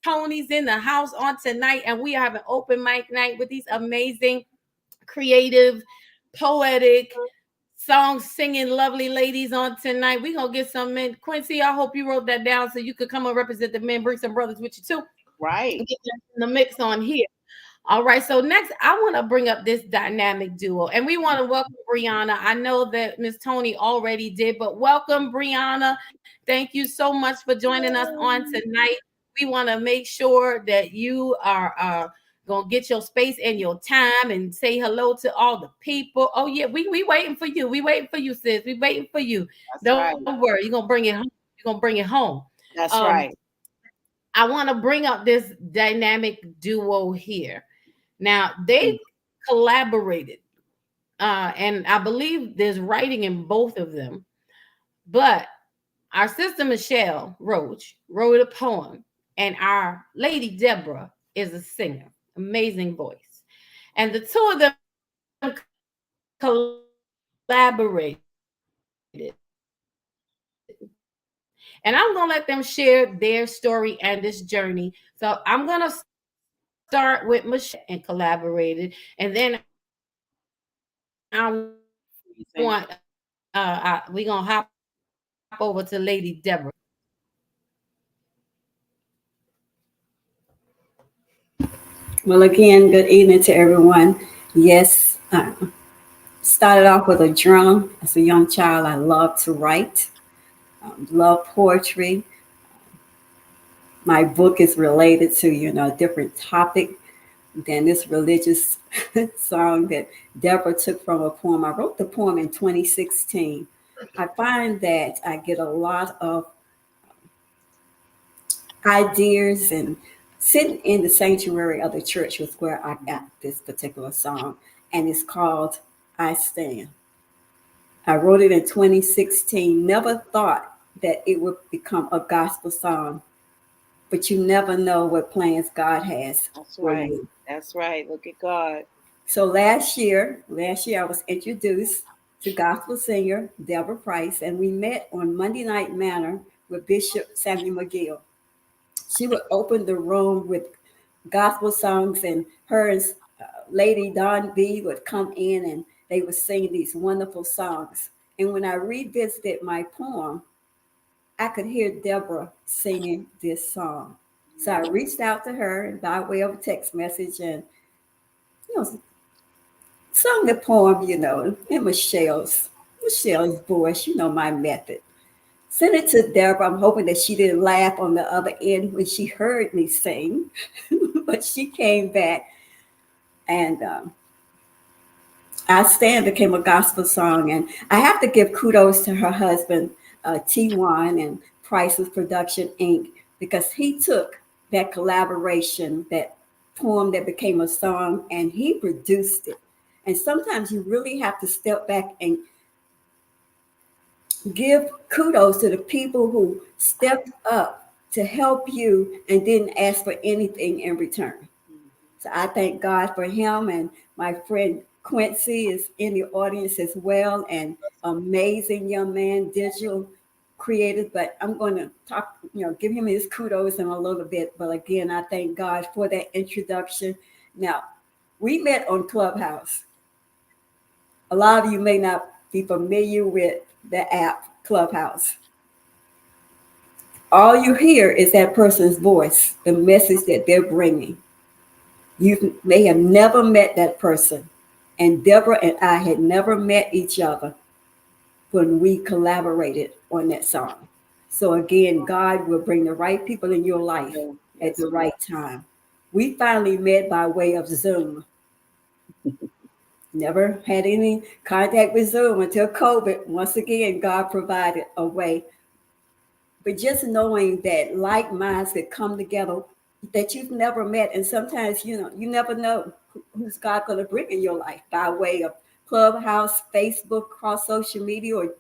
Tony's in the house on tonight, and we have an open mic night with these amazing, creative, poetic, song singing lovely ladies on tonight. We're gonna get some men. Quincy, I hope you wrote that down so you could come and represent the men, bring some brothers with you too. Right. Get the mix on here. All right, so next I want to bring up this dynamic duo, and we want to welcome Brianna. I know that Miss Tony already did, but welcome, Brianna. Thank you so much for joining us on tonight. We want to make sure that you are gonna get your space and your time and say hello to all the people. Oh yeah, we waiting for you. We waiting for you, sis. We waiting for you. Don't worry, you're gonna bring it home. You're gonna bring it home. That's right. I want to bring up this dynamic duo here. Now they collaborated, and I believe there's writing in both of them. But our sister Michelle Roach wrote a poem, and our lady Deborah is a singer, amazing voice, and the two of them collaborated. And I'm gonna let them share their story and this journey. So I'm gonna start with Michelle and collaborated, and then I want we're gonna hop over to Lady Deborah. Well, again, good evening to everyone. Yes, started off with a drum. As a young child, I loved to write, love poetry. My book is related to, a different topic than this religious song that Deborah took from a poem. I wrote the poem in 2016. I find that I get a lot of ideas, and sitting in the sanctuary of the church was where I got this particular song, and it's called I Stand. I wrote it in 2016. Never thought that it would become a gospel song, but you never know what plans God has. That's right. You. That's right. Look at God. So last year I was introduced to gospel singer Deborah Price, and we met on Monday Night Manor with Bishop Samuel McGill. She would open the room with gospel songs, and her and Lady Don B would come in, and they would sing these wonderful songs. And when I revisited my poem, I could hear Deborah singing this song. So I reached out to her by way of a text message and, sung the poem, in Michelle's voice, my method. Sent it to Deborah. I'm hoping that she didn't laugh on the other end when she heard me sing, but she came back, and I Stand became a gospel song. And I have to give kudos to her husband, T1 and Price's Production, Inc., because he took that collaboration, that poem that became a song, and he produced it. And sometimes you really have to step back and give kudos to the people who stepped up to help you and didn't ask for anything in return. So I thank God for him, and my friend Quincy is in the audience as well, and amazing young man, digital creative. But I'm going to talk, give him his kudos in a little bit. But again, I thank God for that introduction. Now, we met on Clubhouse. A lot of you may not be familiar with the app Clubhouse. All you hear is that person's voice, the message that they're bringing. You may have never met that person. And Deborah and I had never met each other when we collaborated on that song. So again, God will bring the right people in your life at the right time. We finally met by way of Zoom. Never had any contact with Zoom until COVID. Once again, God provided a way. But just knowing that like minds that come together that you've never met, and sometimes, you never know who's God going to bring in your life by way of Clubhouse, Facebook, cross social media, or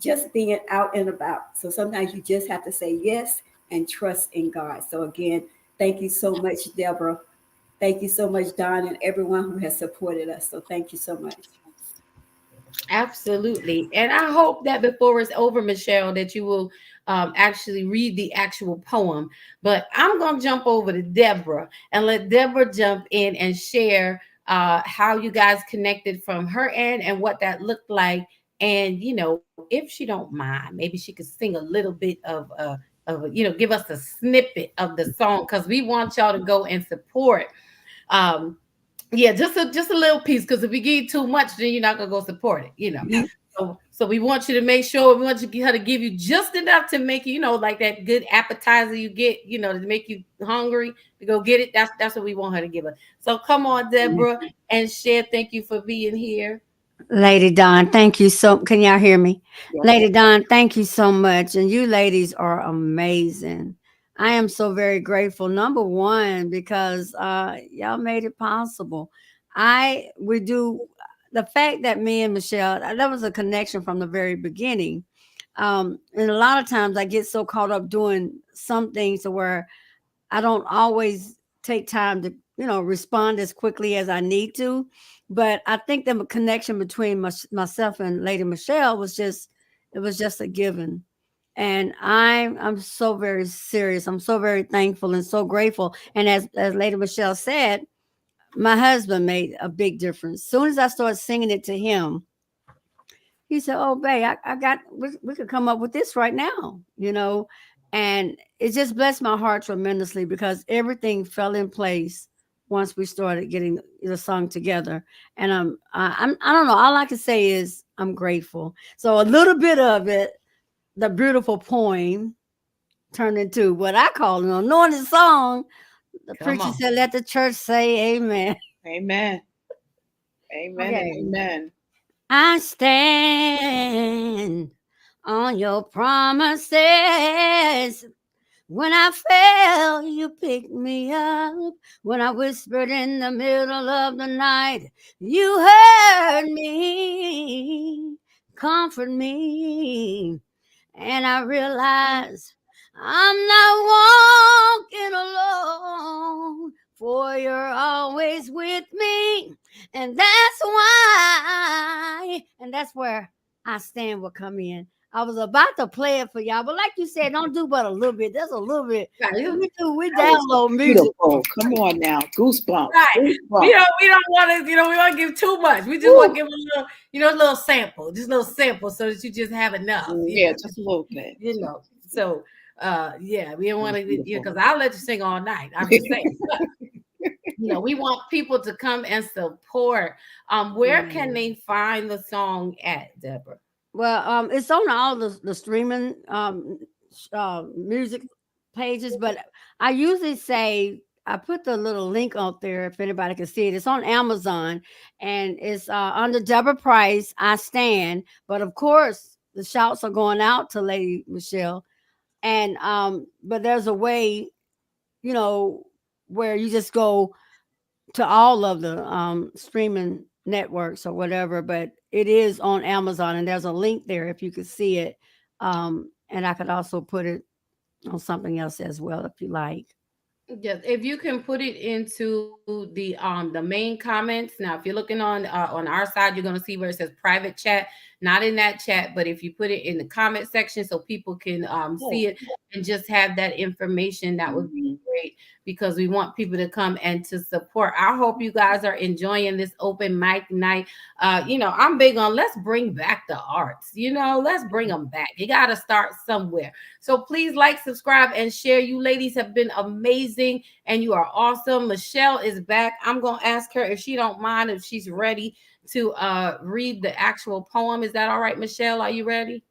just being out and about. So sometimes you just have to say yes and trust in God. So again, thank you so much, Deborah. Thank you so much, Don, and everyone who has supported us. So thank you so much. Absolutely. And I hope that before it's over, Michelle, that you will actually read the actual poem. But I'm going to jump over to Deborah and let Deborah jump in and share how you guys connected from her end and what that looked like. And, if she don't mind, maybe she could sing a little bit give us a snippet of the song because we want y'all to go and support. Um, yeah, just a little piece because if we give you too much, then you're not gonna go support it. So we want you to make sure we want you her to give you just enough to make you, like that good appetizer you get, to make you hungry to go get it. That's what we want her to give us. So come on, Deborah, and share. Thank you for being here. Lady Dawn, thank you so. Can y'all hear me? Yes. Lady Dawn, thank you so much. And you ladies are amazing. I am so very grateful. Number one, because y'all made it possible. We do the fact that me and Michelle, that was a connection from the very beginning. And a lot of times I get so caught up doing some things to where I don't always take time to, respond as quickly as I need to. But I think the connection between myself and Lady Michelle it was just a given. And I'm so very serious. I'm so very thankful and so grateful. And as Lady Michelle said, my husband made a big difference. As soon as I started singing it to him, he said, "Oh, babe, I got we could come up with this right now." And it just blessed my heart tremendously because everything fell in place once we started getting the song together. And I don't know. All I can say is I'm grateful. So a little bit of it, the beautiful poem, turned into what I call an anointed song. The Come preacher on. said, "Let the church say Amen." Amen. Amen and Okay. amen. I stand on your promises. When I fell, you picked me up. When I whispered in the middle of the night, you heard me, comfort me. And I realized I'm not walking alone, for you're always with me. And that's where I stand will come in. I was about to play it for y'all, but like you said, don't do but a little bit. There's a little bit. We That was download music. beautiful. Come on now. Goosebumps. Right. Goosebumps. We don't want to, we want to give too much. We just want to give a little, a little sample, just a little sample so that you just have enough. Yeah, just a little bit. So yeah, we don't want to, because I'll let you sing all night. I'm just saying. We want people to come and support. Where can they find the song at, Deborah? Well, it's on all the streaming music pages, but I usually say I put the little link out there if anybody can see it. It's on Amazon and it's under Deborah Price. I stand, but of course the shouts are going out to Lady Michelle, and but there's a way, you know, where you just go to all of the streaming networks or whatever, but it is on Amazon and there's a link there if you could see it. And I could also put it on something else as well if you like. Yes, if you can put it into the main comments. Now, if you're looking on our side, you're gonna see where it says private chat, not in that chat, but if you put it in the comment section so people can see it and just have that information, that would be great because we want people to come and to support. I hope you guys are enjoying this open mic night. I'm big on let's bring back the arts. Let's bring them back. You got to start somewhere. So please like, subscribe, and share. You ladies have been amazing and you are awesome. Michelle is back. I'm going to ask her if she don't mind, if she's ready to read the actual poem. Is that all right, Michelle? Are you ready?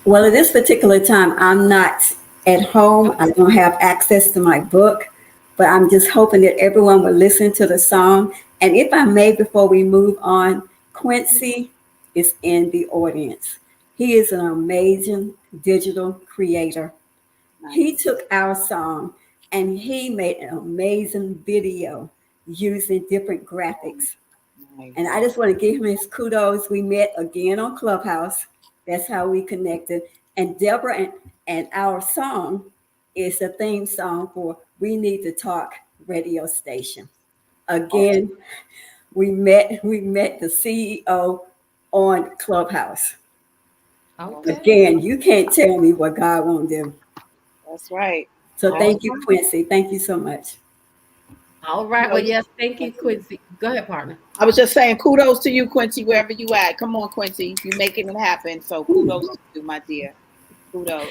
Well, at this particular time, I'm not at home. I don't have access to my book, but I'm just hoping that everyone will listen to the song. And if I may, before we move on, Quincy is in the audience. He is an amazing digital creator. He took our song and he made an amazing video using different graphics. And I just want to give him his kudos. We met again on Clubhouse. That's how we connected. And Deborah and our song is the theme song for We Need to Talk radio station. Again, We met the CEO on Clubhouse. Okay. Again, you can't tell me what God won't do. That's right. So That's thank you, Quincy. Thank you so much. All right. Well, yes, thank you, Quincy. Go ahead, partner. I was just saying kudos to you, Quincy, wherever you at. Come on, Quincy. You're making it happen. So kudos to you, my dear. Kudos.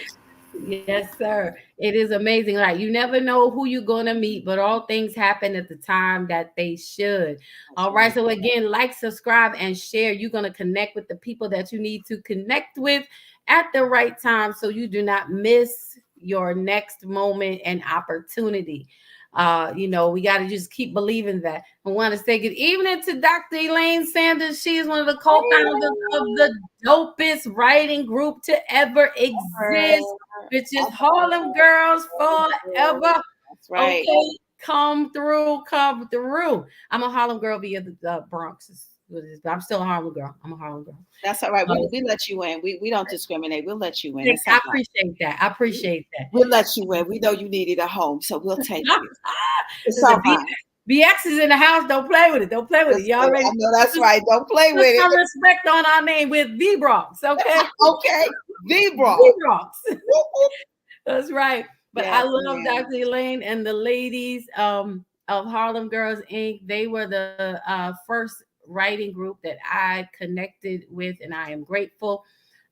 Yes, sir. It is amazing. Like you never know who you're gonna meet, but all things happen at the time that they should. All right. So again, like, subscribe, and share. You're gonna connect with the people that you need to connect with at the right time, so you do not miss your next moment and opportunity. We got to just keep believing that. I want to say good evening to Dr. Elaine Sanders. She is one of the co-founders of the dopest writing group to ever exist, which is Harlem Girls Forever. That's right. Okay, come through, come through. I'm a Harlem girl via the Bronx. But I'm still a Harlem girl. I'm a Harlem girl. That's all right. We let you in. We don't discriminate. We'll let you in. I appreciate that. I appreciate that. We'll let you in. We know you needed a home, so we'll take you. It's all fine. BX is in the house. Don't play with it. Don't play with it. Y'all ready? I know that's right. Don't play with it. Some respect on our name with V Bronx. Okay. Okay. V Bronx. V Bronx. That's right. But yes, I love Dr. Elaine and the ladies of Harlem Girls Inc. They were the first writing group that I connected with, and I am grateful.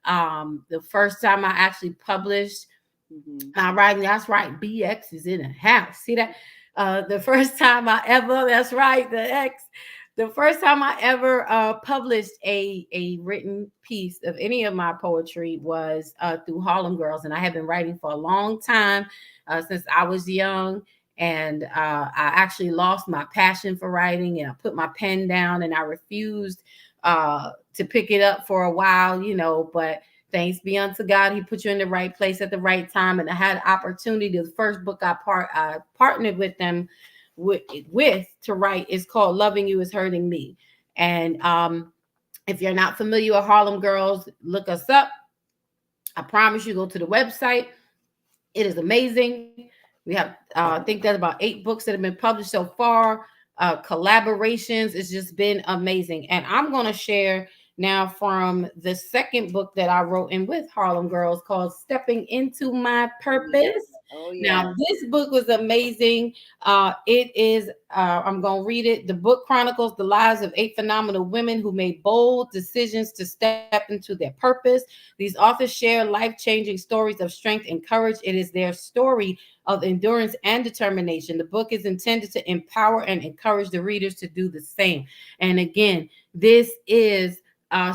The first time I actually published my writing, that's right, BX is in the house. See that? The first time I ever, that's right, the first time I ever published a written piece of any of my poetry was through Harlem Girls. And I have been writing for a long time, since I was young. And I actually lost my passion for writing, and I put my pen down, and I refused to pick it up for a while, but thanks be unto God, he put you in the right place at the right time. And I had opportunity. The first book I partnered with them with to write is called Loving You Is Hurting Me. And if you're not familiar with Harlem Girls, look us up. I promise you, go to the website. It is amazing. We have, I think there's about 8 books that have been published so far. Collaborations. It's just been amazing. And I'm going to share now from the second book that I wrote in with Harlem Girls called Stepping Into My Purpose. Oh, yeah. Now, this book was amazing. It is, I'm going to read it. The book chronicles the lives of 8 phenomenal women who made bold decisions to step into their purpose. These authors share life-changing stories of strength and courage. It is their story of endurance and determination. The book is intended to empower and encourage the readers to do the same. And again, this is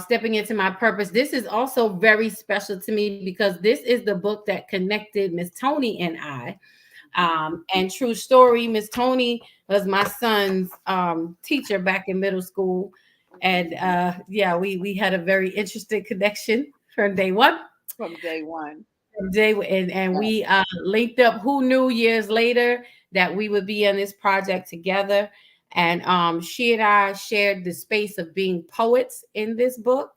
Stepping Into My Purpose. This is also very special to me because this is the book that connected Miss Tony and I. And true story, Miss Tony was my son's teacher back in middle school. And we had a very interesting connection from day one. From day one. And we linked up. Who knew years later that we would be in this project together? And she and I shared the space of being poets in this book.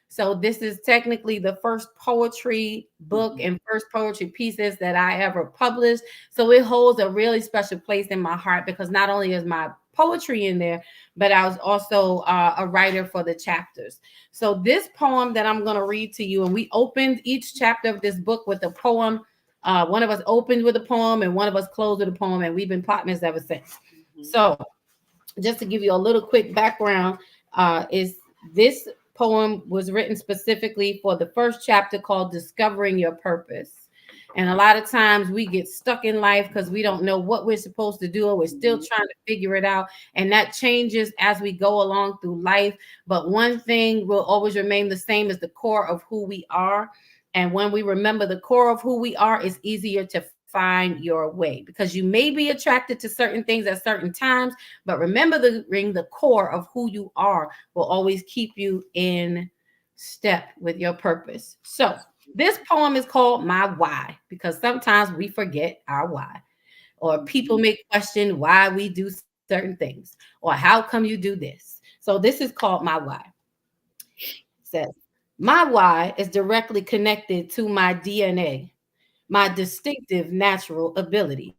So this is technically the first poetry book and first poetry pieces that I ever published. So it holds a really special place in my heart because not only is my poetry in there, but I was also a writer for the chapters. So this poem that I'm going to read to you, and we opened each chapter of this book with a poem. One of us opened with a poem and one of us closed with a poem, and we've been partners ever since. So just to give you a little quick background, is this poem was written specifically for the first chapter called Discovering Your Purpose. And a lot of times we get stuck in life because we don't know what we're supposed to do, or we're still trying to figure it out. And that changes as we go along through life. But one thing will always remain the same as the core of who we are. And when we remember the core of who we are, it's easier to find your way, because you may be attracted to certain things at certain times, but remember the core of who you are will always keep you in step with your purpose. So this poem is called My Why, because sometimes we forget our why, or people may question why we do certain things, or how come you do this. So this is called My Why. It says, my why is directly connected to my DNA, my distinctive natural ability.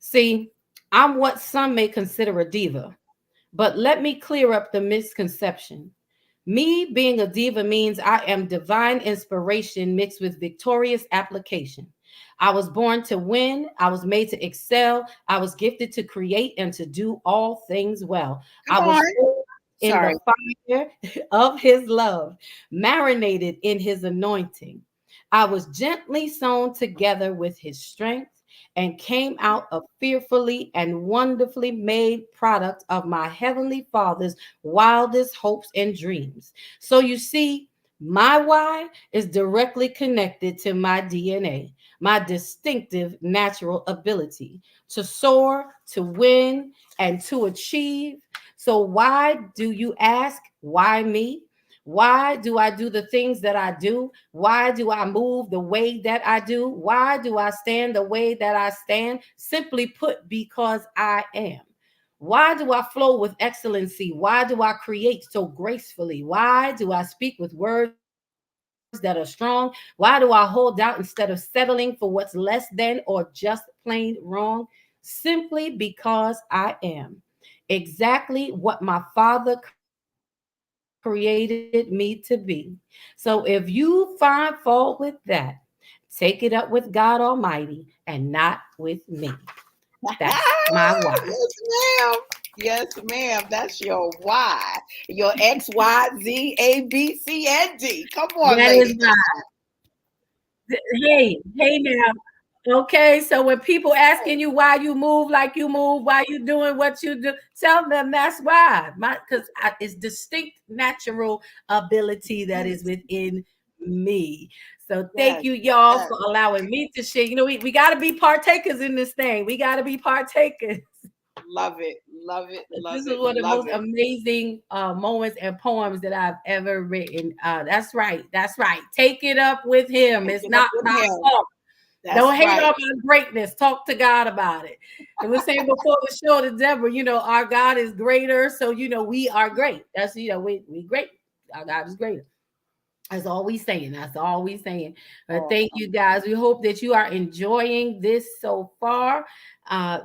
See, I'm what some may consider a diva, But let me clear up the misconception. Me being a diva means I am divine inspiration mixed with victorious application. I was born to win. I was made to excel. I was gifted to create and to do all things well. Come I was on. in Sorry. the fire of his love, marinated in his anointing. I was gently sewn together with his strength and came out a fearfully and wonderfully made product of my heavenly Father's wildest hopes and dreams. So you see, my why is directly connected to my DNA, my distinctive natural ability to soar, to win, and to achieve. So, why do you ask? Why me? Why do I do the things that I do? Why do I move the way that I do? Why do I stand the way that I stand? Simply put, because I am. Why do I flow with excellency? Why do I create so gracefully? Why do I speak with words that are strong? Why do I hold out instead of settling for what's less than or just plain wrong? Simply because I am exactly what my Father created me to be. So if you find fault with that, take it up with God Almighty and not with me. That's my why. Yes, ma'am. Yes, ma'am. That's your why. Your X, Y, Z, A, B, C, and D. Come on, That is lady. my hey now. Okay, so when people asking you why you move like you move, why you doing what you do, tell them that's why. Because it's distinct natural ability that is within me. So thank Yes, you, y'all, yes. for allowing me to share. You know, we got to be partakers in this thing. We got to be partakers. Love it. Love it. Love This is it. one of the Love most it. amazing moments and poems that I've ever written. That's right. That's right. Take it up with him. Take It's it up not with my him. fault. That's Don't hate right. on my greatness. Talk to God about it. And we're saying before the show to Deborah, our God is greater. So, we are great. That's, we great. Our God is greater. That's all we saying. That's all we saying. But thank you guys. We hope that you are enjoying this so far.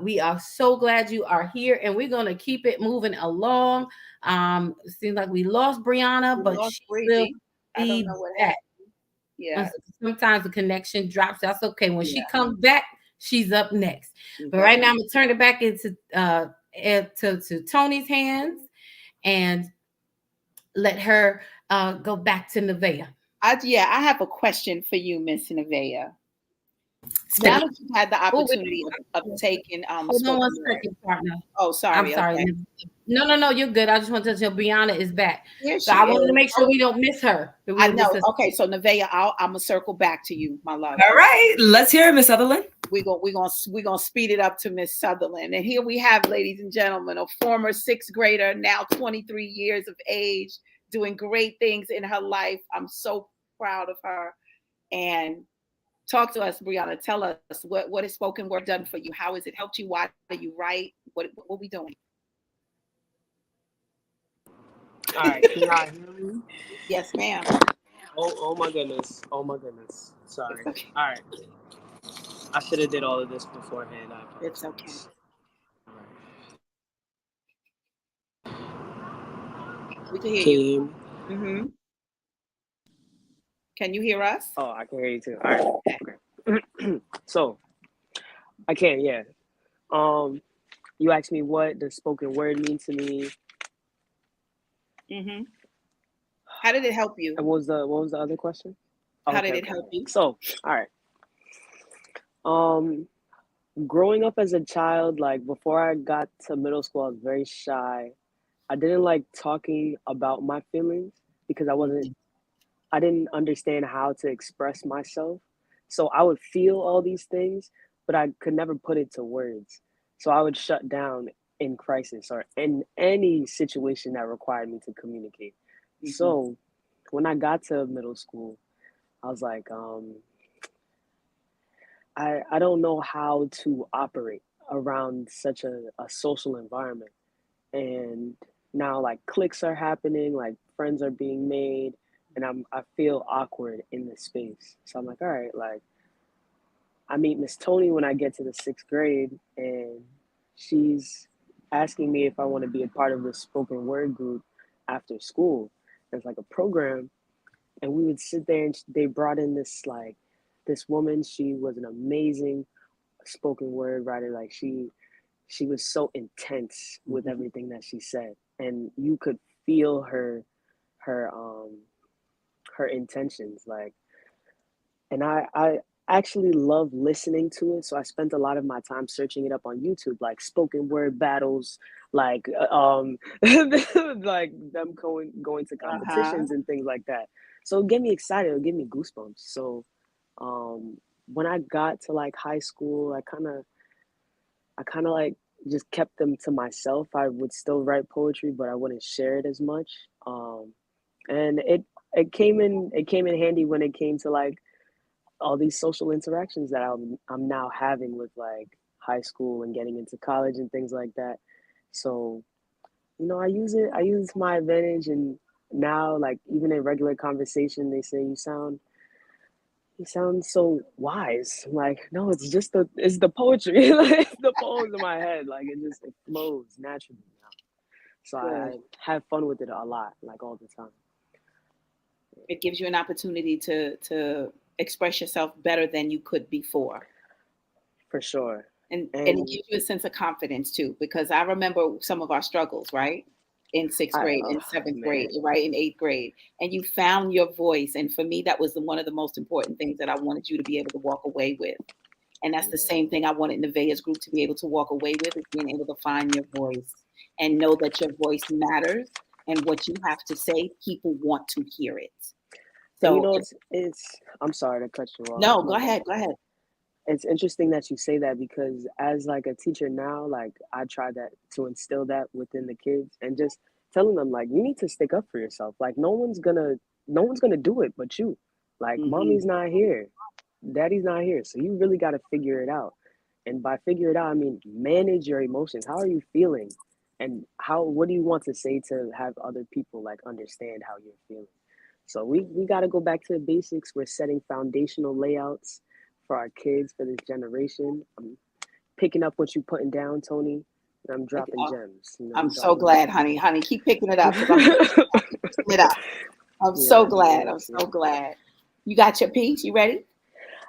We are so glad you are here, and we're gonna keep it moving along. It seems like we lost Brianna, We but lost she will Breezy. I don't be know what back. happened. Yeah. Sometimes the connection drops. That's okay. When she Yeah. comes back, she's up next. She's But up right now, I'm next. gonna turn it back into to Tony's hands and let her go back to Nevaeh. I have a question for you, Miss Nevaeh. Now that you've had the Oh, opportunity of taking hold on one spoken word. second, partner. Oh, I'm sorry. sorry. Okay. No, you're good. I just want to tell you, Brianna is back. Here So she I wanted to is. make sure we don't miss her. That we I don't miss know. her. Okay, so Nevaeh, I'm gonna circle back to you, my love. All right, let's hear it, Miss Sutherland. We're gonna speed it up to Miss Sutherland. And here we have, ladies and gentlemen, a former sixth grader, now 23 years of age, doing great things in her life. I'm so proud of her. And talk to us, Brianna. Tell us what has spoken word done for you? How has it helped you? Why do you write? What we doing? All right, can y'all hear me? Yes, ma'am. Oh my goodness. Oh my goodness. It's Sorry. okay. All right, I should have did all of this beforehand. I It's okay. apologize. All right. We can hear Can you. you hear me? Mm-hmm. Can you hear us? Oh, I can hear you too. All right. Okay. So I can, yeah. Um, you asked me what does spoken word mean to me, Mm-hmm. How did it help you? and what was the other question? Oh, How okay, did it okay. help you? So, all right. Um, growing up as a child, like before I got to middle school, I was very shy. I didn't like talking about my feelings because I didn't understand how to express myself. So I would feel all these things, but I could never put it to words. So I would shut down in crisis or in any situation that required me to communicate. Mm-hmm. So when I got to middle school, I was like, I don't know how to operate around such a social environment. And now like cliques are happening, like friends are being made, and I feel awkward in this space. So I'm like, all right, like I meet Miss Tony when I get to the sixth grade, and she's asking me if I want to be a part of this spoken word group after school. It's like a program, and we would sit there, and they brought in this woman. She was an amazing spoken word writer. Like she was so intense with everything that she said, and you could feel her her intentions. Like, and I actually love listening to it, so I spent a lot of my time searching it up on YouTube, like spoken word battles, like like them going to competitions and things like that. So it get me excited, it give me goosebumps. So when I got to like high school, I kind of like just kept them to myself. I would still write poetry, but I wouldn't share it as much. And it came in handy when it came to like all these social interactions that I'm now having with like high school and getting into college and things like that. So, I use my advantage, and now like even in regular conversation they say you sound so wise. I'm like, no, it's the poetry. Like it's the poems in my head. Like it flows naturally now. So I have fun with it a lot, like all the time. It gives you an opportunity to express yourself better than you could before. For sure. And it gives you a sense of confidence too, because I remember some of our struggles, right? In sixth grade, in seventh grade, right? In eighth grade. And you found your voice. And for me, that was one of the most important things that I wanted you to be able to walk away with. And that's the same thing I wanted Nevaeh's group to be able to walk away with, is being able to find your voice and know that your voice matters, and what you have to say, people want to hear it. So it's I'm sorry to cut you off. No, go ahead. It's interesting that you say that, because as like a teacher now, like I try to instill that within the kids, and just telling them like you need to stick up for yourself. Like no one's gonna do it but you. Like mommy's not here, daddy's not here, so you really got to figure it out. And by figure it out, I mean manage your emotions. How are you feeling, and what do you want to say to have other people like understand how you're feeling? So we got to go back to the basics. We're setting foundational layouts for our kids, for this generation. I'm picking up what you're putting down, Tony, and I'm dropping gems. I'm so glad, honey. Honey, keep picking it up. I'm so glad. I'm so glad. You got your piece? You ready?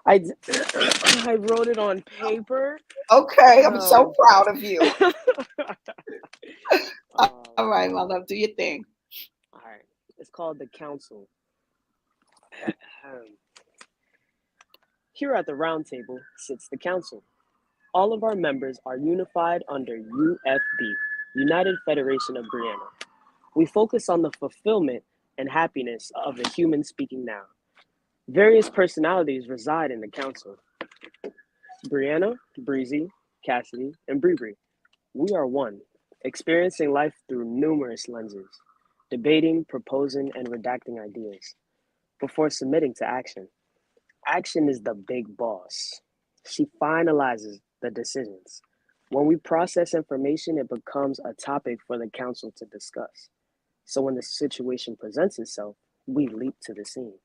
I wrote it on paper. Okay, I'm so proud of you. All right, my love, do your thing. All right. It's called The Council. Here at the round table sits the council. All of our members are unified under UFB, United Federation of Brianna. We focus on the fulfillment and happiness of the human speaking now. Various personalities reside in the council. Brianna, Breezy, Cassidy, and Bree. We are one, experiencing life through numerous lenses, debating, proposing, and redacting ideas before submitting to action. Action is the big boss. She finalizes the decisions. When we process information, it becomes a topic for the council to discuss. So when the situation presents itself, we leap to the scene.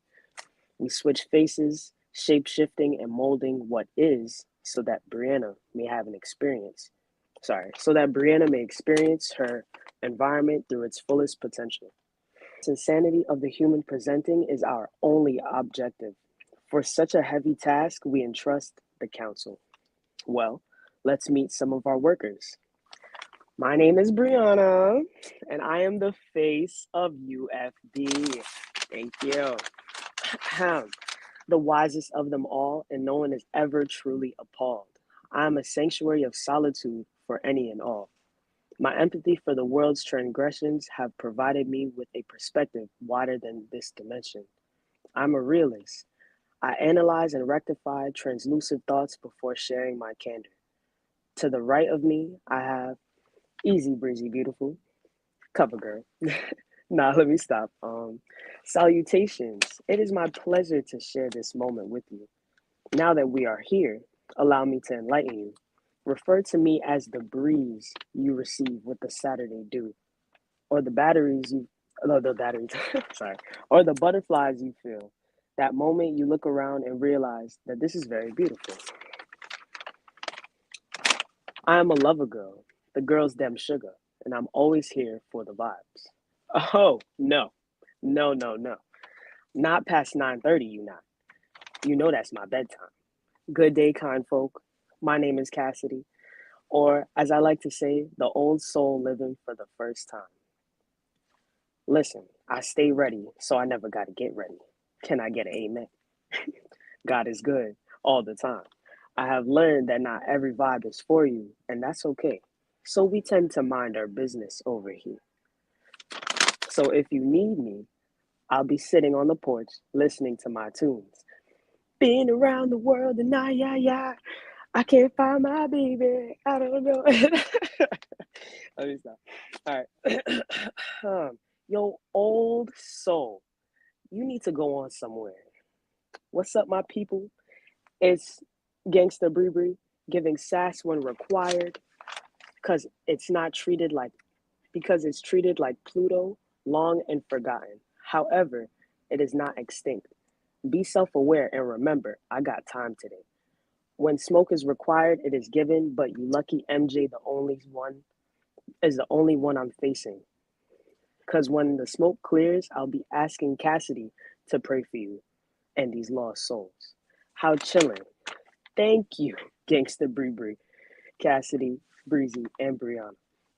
We switch faces, shape shifting and molding what is, so that Brianna may experience her environment through its fullest potential. The insanity of the human presenting is our only objective. For such a heavy task, we entrust the council. Well, let's meet some of our workers. My name is Brianna, and I am the face of UFB. Thank you. The wisest of them all, and no one is ever truly appalled. I am a sanctuary of solitude for any and all. My empathy for the world's transgressions have provided me with a perspective wider than this dimension. I'm a realist. I analyze and rectify translucent thoughts before sharing my candor. To the right of me, I have Easy Breezy Beautiful, Cover Girl. Nah, let me stop. Salutations. It is my pleasure to share this moment with you. Now that we are here, allow me to enlighten you. Refer to me as the breeze you receive with the Saturday dew, or the or the butterflies you feel. That moment you look around and realize that this is very beautiful. I am a lover girl. The girls them sugar, and I'm always here for the vibes. Oh, no. No, no, no. Not past 9:30, you not. You know that's my bedtime. Good day, kind folk. My name is Cassidy, or as I like to say, the old soul living for the first time. Listen, I stay ready, so I never gotta get ready. Can I get an amen? God is good all the time. I have learned that not every vibe is for you, and that's okay. So we tend to mind our business over here. So if you need me, I'll be sitting on the porch listening to my tunes. Been around the world and yeah. I can't find my baby. I don't know. Let me stop. All right. Yo, old soul, you need to go on somewhere. What's up, my people? It's Gangsta Bree giving sass when required, because it's not treated like because it's treated like Pluto, long and forgotten. However, it is not extinct. Be self-aware and remember, I got time today. When smoke is required, it is given, but you lucky MJ is the only one I'm facing. Cause when the smoke clears, I'll be asking Cassidy to pray for you and these lost souls. How chilling. Thank you, Gangsta Bree, Cassidy, Breezy, and Brianna.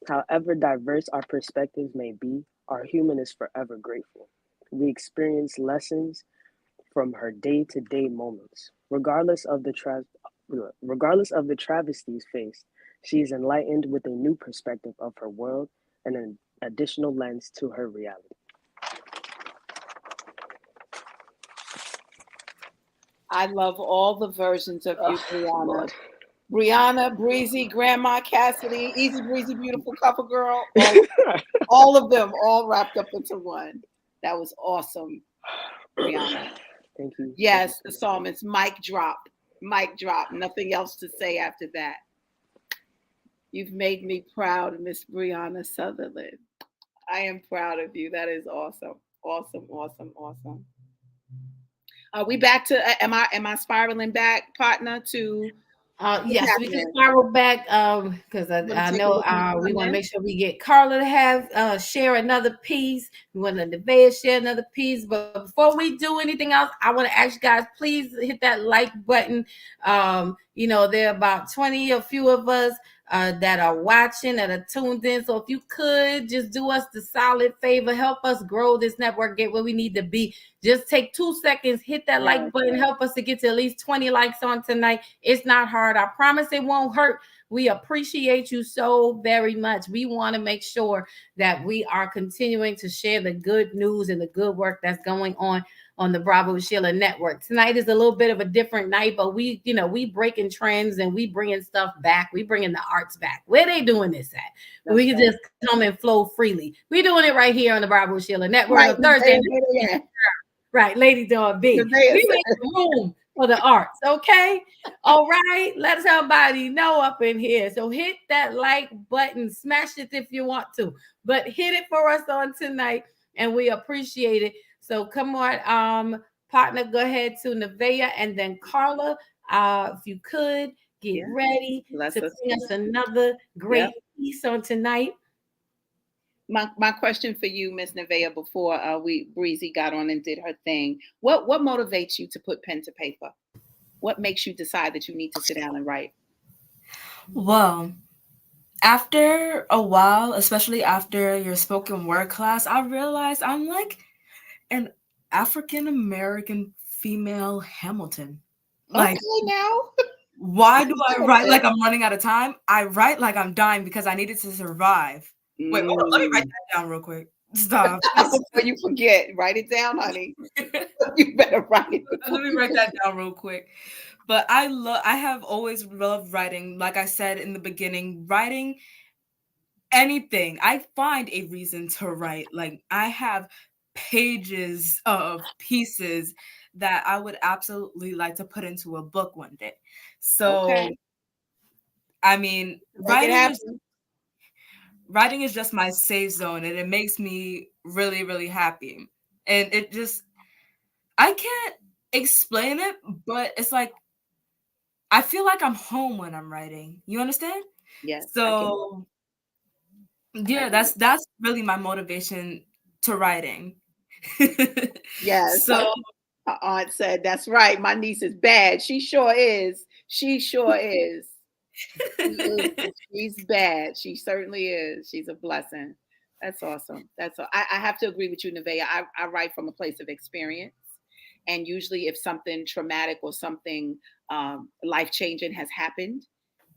However diverse our perspectives may be, our human is forever grateful. We experience lessons from her day-to-day moments. Regardless of the travesties faced, she is enlightened with a new perspective of her world and an additional lens to her reality. I love all the versions of you, Brianna. Lord. Brianna, Breezy, Grandma Cassidy, Easy Breezy, Beautiful Cover Girl, all of them, all wrapped up into one. That was awesome, Brianna. Thank you. Yes, the psalmist, mic drop, mic drop. Nothing else to say after that. You've made me proud, Miss Brianna Sutherland. I am proud of you. That is awesome, awesome, awesome, awesome. Are we back to? Am I spiraling back, partner? To Yes, we can spiral back because I know we want to make sure we get Carla to have share another piece. We want Nevaeh share another piece. But before we do anything else, I want to ask you guys, please hit that like button. There are about 20, a few of us that are watching, that are tuned in. So if you could just do us the solid favor, help us grow this network, get where we need to be. Just take 2 seconds, hit that like button, help us to get to at least 20 likes on tonight. It's not hard. I promise it won't hurt. We appreciate you so very much. We want to make sure that we are continuing to share the good news and the good work that's going on the Bravo with Sheila network. Tonight is a little bit of a different night, but we breaking trends and we bringing stuff back. We bringing the arts back. Where they doing this at? We can just come and flow freely. We doing it right here on the Bravo with Sheila network on Thursday. Right, Lady Dawn B. We make room for the arts, okay? All right, let somebody know up in here. So hit that like button, smash it if you want to, but hit it for us on tonight, and we appreciate it. So come on, partner, go ahead to Nevaeh and then Carla. If you could get ready to bring us another great piece on tonight. My question for you, Miss Nevaeh, before Breezy got on and did her thing, what motivates you to put pen to paper? What makes you decide that you need to sit down and write? Well, after a while, especially after your spoken word class, I realized I'm like an African American female Hamilton. Like, okay, now. Why do I write like I'm running out of time? I write like I'm dying because I needed to survive. Wait, hold on, let me write that down real quick. Stop. Before you forget, write it down, honey. You better write it. Let me write that down real quick. But I have always loved writing. Like I said in the beginning, writing anything. I find a reason to write. Like I have pages of pieces that I would absolutely like to put into a book one day. So, I mean, writing is just my safe zone, and it makes me really, really happy. And it just, I can't explain it, but it's like, I feel like I'm home when I'm writing. You understand? Yes. So Yeah, that's really my motivation to writing. Yes. So Her aunt said, "That's right. My niece is bad. She sure is. She sure is. She's bad. She certainly is. She's a blessing. That's awesome. I have to agree with you, Nevaeh. I write from a place of experience. And usually, if something traumatic or something life changing has happened,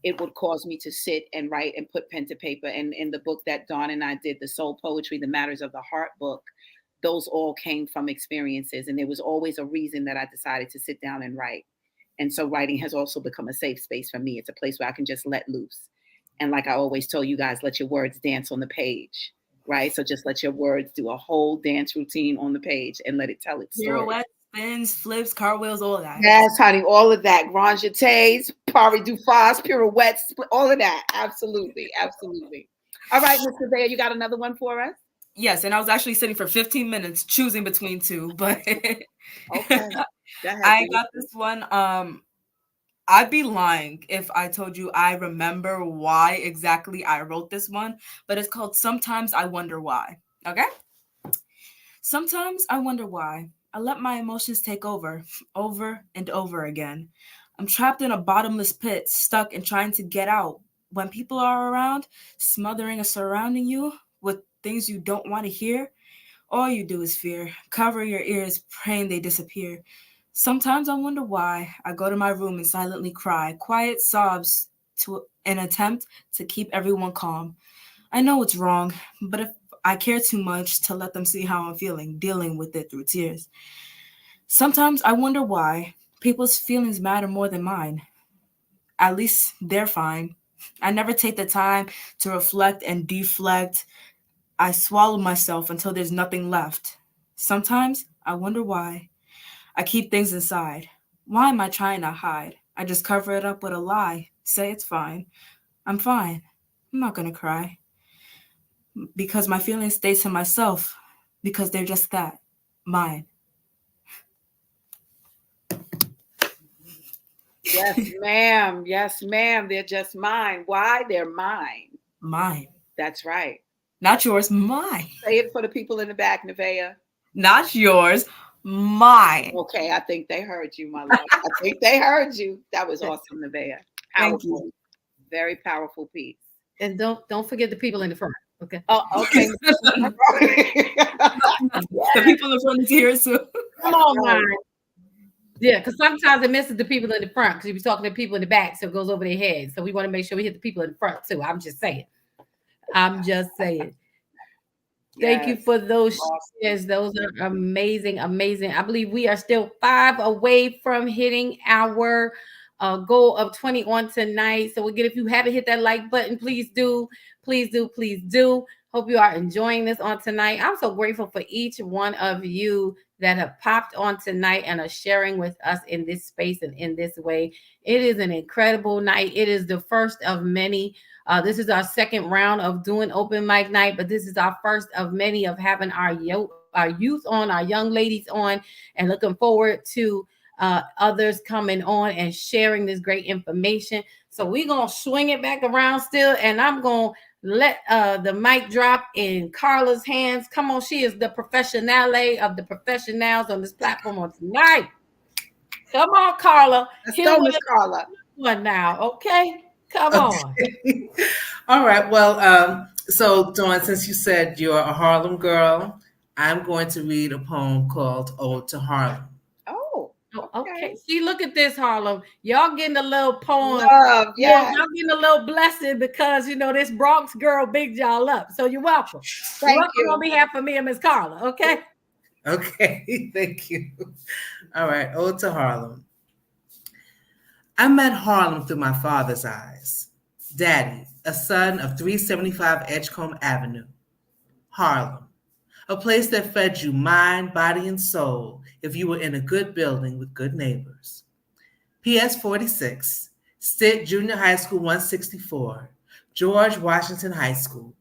it would cause me to sit and write and put pen to paper. And in the book that Dawn and I did, the Soul Poetry, the Matters of the Heart book, those all came from experiences. And there was always a reason that I decided to sit down and write. And so writing has also become a safe space for me. It's a place where I can just let loose. And like I always tell you guys, let your words dance on the page, right? So just let your words do a whole dance routine on the page and let it tell its story. pirouettes, spins, flips, cartwheels, all that. Yes, honey, all of that. Grand jetés, pari du face, pirouettes, all of that. Absolutely, absolutely. All right, Mr. Bayer, you got another one for us? Yes, and I was actually sitting for 15 minutes choosing between two, but Okay. I got this one. I'd be lying if I told you I remember why exactly I wrote this one, but it's called Sometimes I Wonder Why. Okay? Sometimes I wonder why. I let my emotions take over and over again. I'm trapped in a bottomless pit, stuck and trying to get out. When people are around, smothering and surrounding you with things you don't want to hear, all you do is fear. Cover your ears, praying they disappear. Sometimes I wonder why. I go to my room and silently cry, quiet sobs to an attempt to keep everyone calm. I know it's wrong, but if I care too much to let them see how I'm feeling, dealing with it through tears. Sometimes I wonder why people's feelings matter more than mine. At least they're fine. I never take the time to reflect and deflect. I swallow myself until there's nothing left. Sometimes I wonder why. I keep things inside. Why am I trying to hide? I just cover it up with a lie. Say it's fine. I'm fine. I'm not gonna cry. Because my feelings stay to myself. Because they're just that. Mine. Yes, ma'am. Yes, ma'am. They're just mine. Why? They're mine. Mine. That's right. Not yours, mine. Say it for the people in the back, Nevaeh. Not yours, mine. Okay, I think they heard you, my love. I think they heard you. That was awesome, Nevaeh. Thank you. Very powerful piece. And don't forget the people in the front. Okay. Oh, okay. The people in front of here too. Come on, man. Yeah, because sometimes it misses the people in the front because you're talking to people in the back, so it goes over their heads. So we want to make sure we hit the people in the front too. I'm just saying. Thank you for those shares. Those are amazing, amazing. I believe we are still 5 away from hitting our goal of 20 on tonight. So again, if you haven't hit that like button, please do, please do, please do. Hope you are enjoying this on tonight. I'm so grateful for each one of you that have popped on tonight and are sharing with us in this space and in this way. It is an incredible night. It is the first of many. This is our second round of doing open mic night, but this is our first of many of having our youth on, our young ladies on, and looking forward to others coming on and sharing this great information. So we're going to swing it back around still, and I'm going to let the mic drop in Carla's hands. Come on, she is the professionale of the professionals on this platform on tonight. Come on, Carla. Let's go, Miss Carla. One now, okay? Come on. All right. Well, so Dawn, since you said you're a Harlem girl, I'm going to read a poem called Ode to Harlem. Oh, okay. See, look at this, Harlem. Y'all getting a little poem. Love, yeah. Y'all getting a little blessing because, you know, this Bronx girl bigged y'all up. So you're welcome. Thank you. On behalf of me and Miss Carla, okay? Okay. Thank you. All right. Ode to Harlem. I met Harlem through my father's eyes. Daddy, a son of 375 Edgecombe Avenue. Harlem, a place that fed you mind, body, and soul if you were in a good building with good neighbors. PS 46, Stitt Junior High School 164, George Washington High School.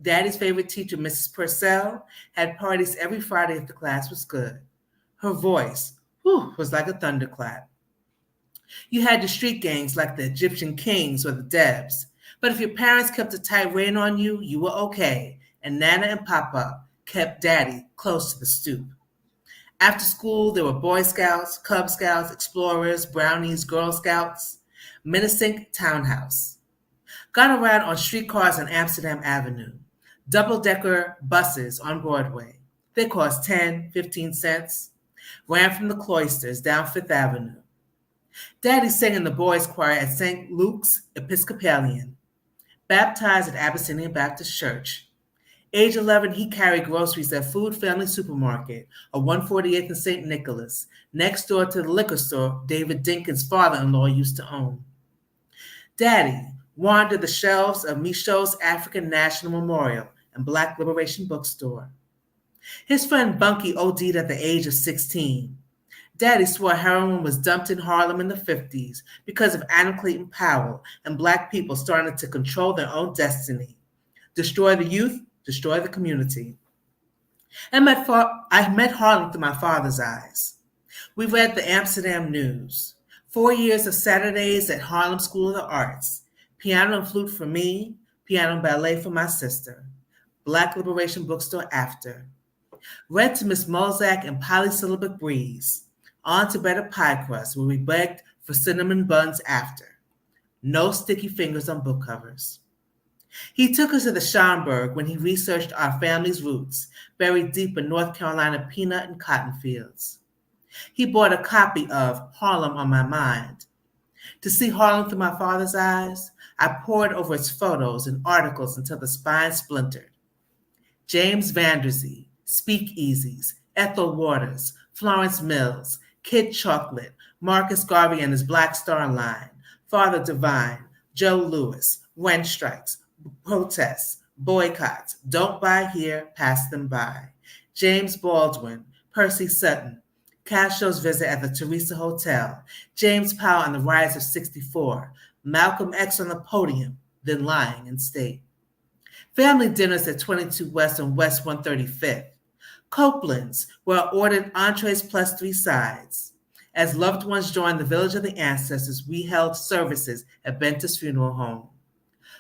Daddy's favorite teacher, Mrs. Purcell, had parties every Friday if the class was good. Her voice was like a thunderclap. You had the street gangs like the Egyptian Kings or the Debs, But if your parents kept a tight rein on you, you were okay, and Nana and Papa kept Daddy close to the stoop. After school, there were Boy Scouts, Cub Scouts, Explorers, Brownies, Girl Scouts, Minnesink Townhouse. Got around on streetcars on Amsterdam Avenue, double-decker buses on Broadway. They cost 10, 15 cents. Ran from the cloisters down Fifth Avenue. Daddy sang in the boys' choir at St. Luke's Episcopalian. Baptized at Abyssinian Baptist Church. Age 11, he carried groceries at Food Family Supermarket, on 148th and St. Nicholas, next door to the liquor store David Dinkins' father-in-law used to own. Daddy wandered the shelves of Michaud's African National Memorial and Black Liberation Bookstore. His friend Bunky OD'd at the age of 16. Daddy swore heroin was dumped in Harlem in the 50s because of Adam Clayton Powell and Black people starting to control their own destiny. Destroy the youth, destroy the community. I met Harlem through my father's eyes. We read the Amsterdam News. 4 years of Saturdays at Harlem School of the Arts. Piano and flute for me, piano and ballet for my sister. Black Liberation Bookstore after. Read to Miss Mozak and Polysyllabic Breeze. On to Better Pie Crust, where we begged for cinnamon buns after. No sticky fingers on book covers. He took us to the Schomburg when he researched our family's roots, buried deep in North Carolina peanut and cotton fields. He bought a copy of Harlem on My Mind. To see Harlem through my father's eyes, I pored over its photos and articles until the spine splintered. James Vanderzee, Speakeasies, Ethel Waters, Florence Mills, Kid Chocolate, Marcus Garvey and his Black Star Line, Father Divine, Joe Louis, When Strikes, Protests, Boycotts, Don't Buy Here, Pass Them By, James Baldwin, Percy Sutton, Castro's Visit at the Teresa Hotel, James Powell and the Rise of 64, Malcolm X on the podium, then lying in state. Family dinners at 22 West and West 135th. Copeland's, where I ordered entrees plus 3 sides. As loved ones joined the Village of the Ancestors, we held services at Bentis Funeral Home.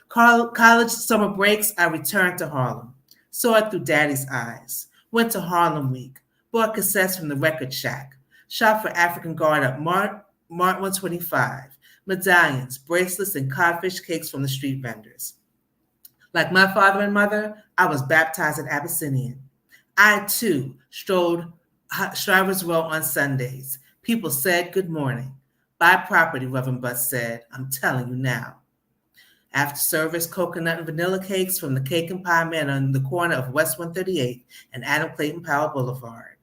College summer breaks, I returned to Harlem. Saw it through Daddy's eyes. Went to Harlem Week. Bought cassettes from the Record Shack. Shopped for African Guard at Mart 125. Medallions, bracelets, and codfish cakes from the street vendors. Like my father and mother, I was baptized at Abyssinian. I, too, strolled Shriver's Row on Sundays. People said good morning. Buy property, Reverend Butts said. I'm telling you now. After service, coconut and vanilla cakes from the Cake and Pie Man on the corner of West 138 and Adam Clayton Powell Boulevard.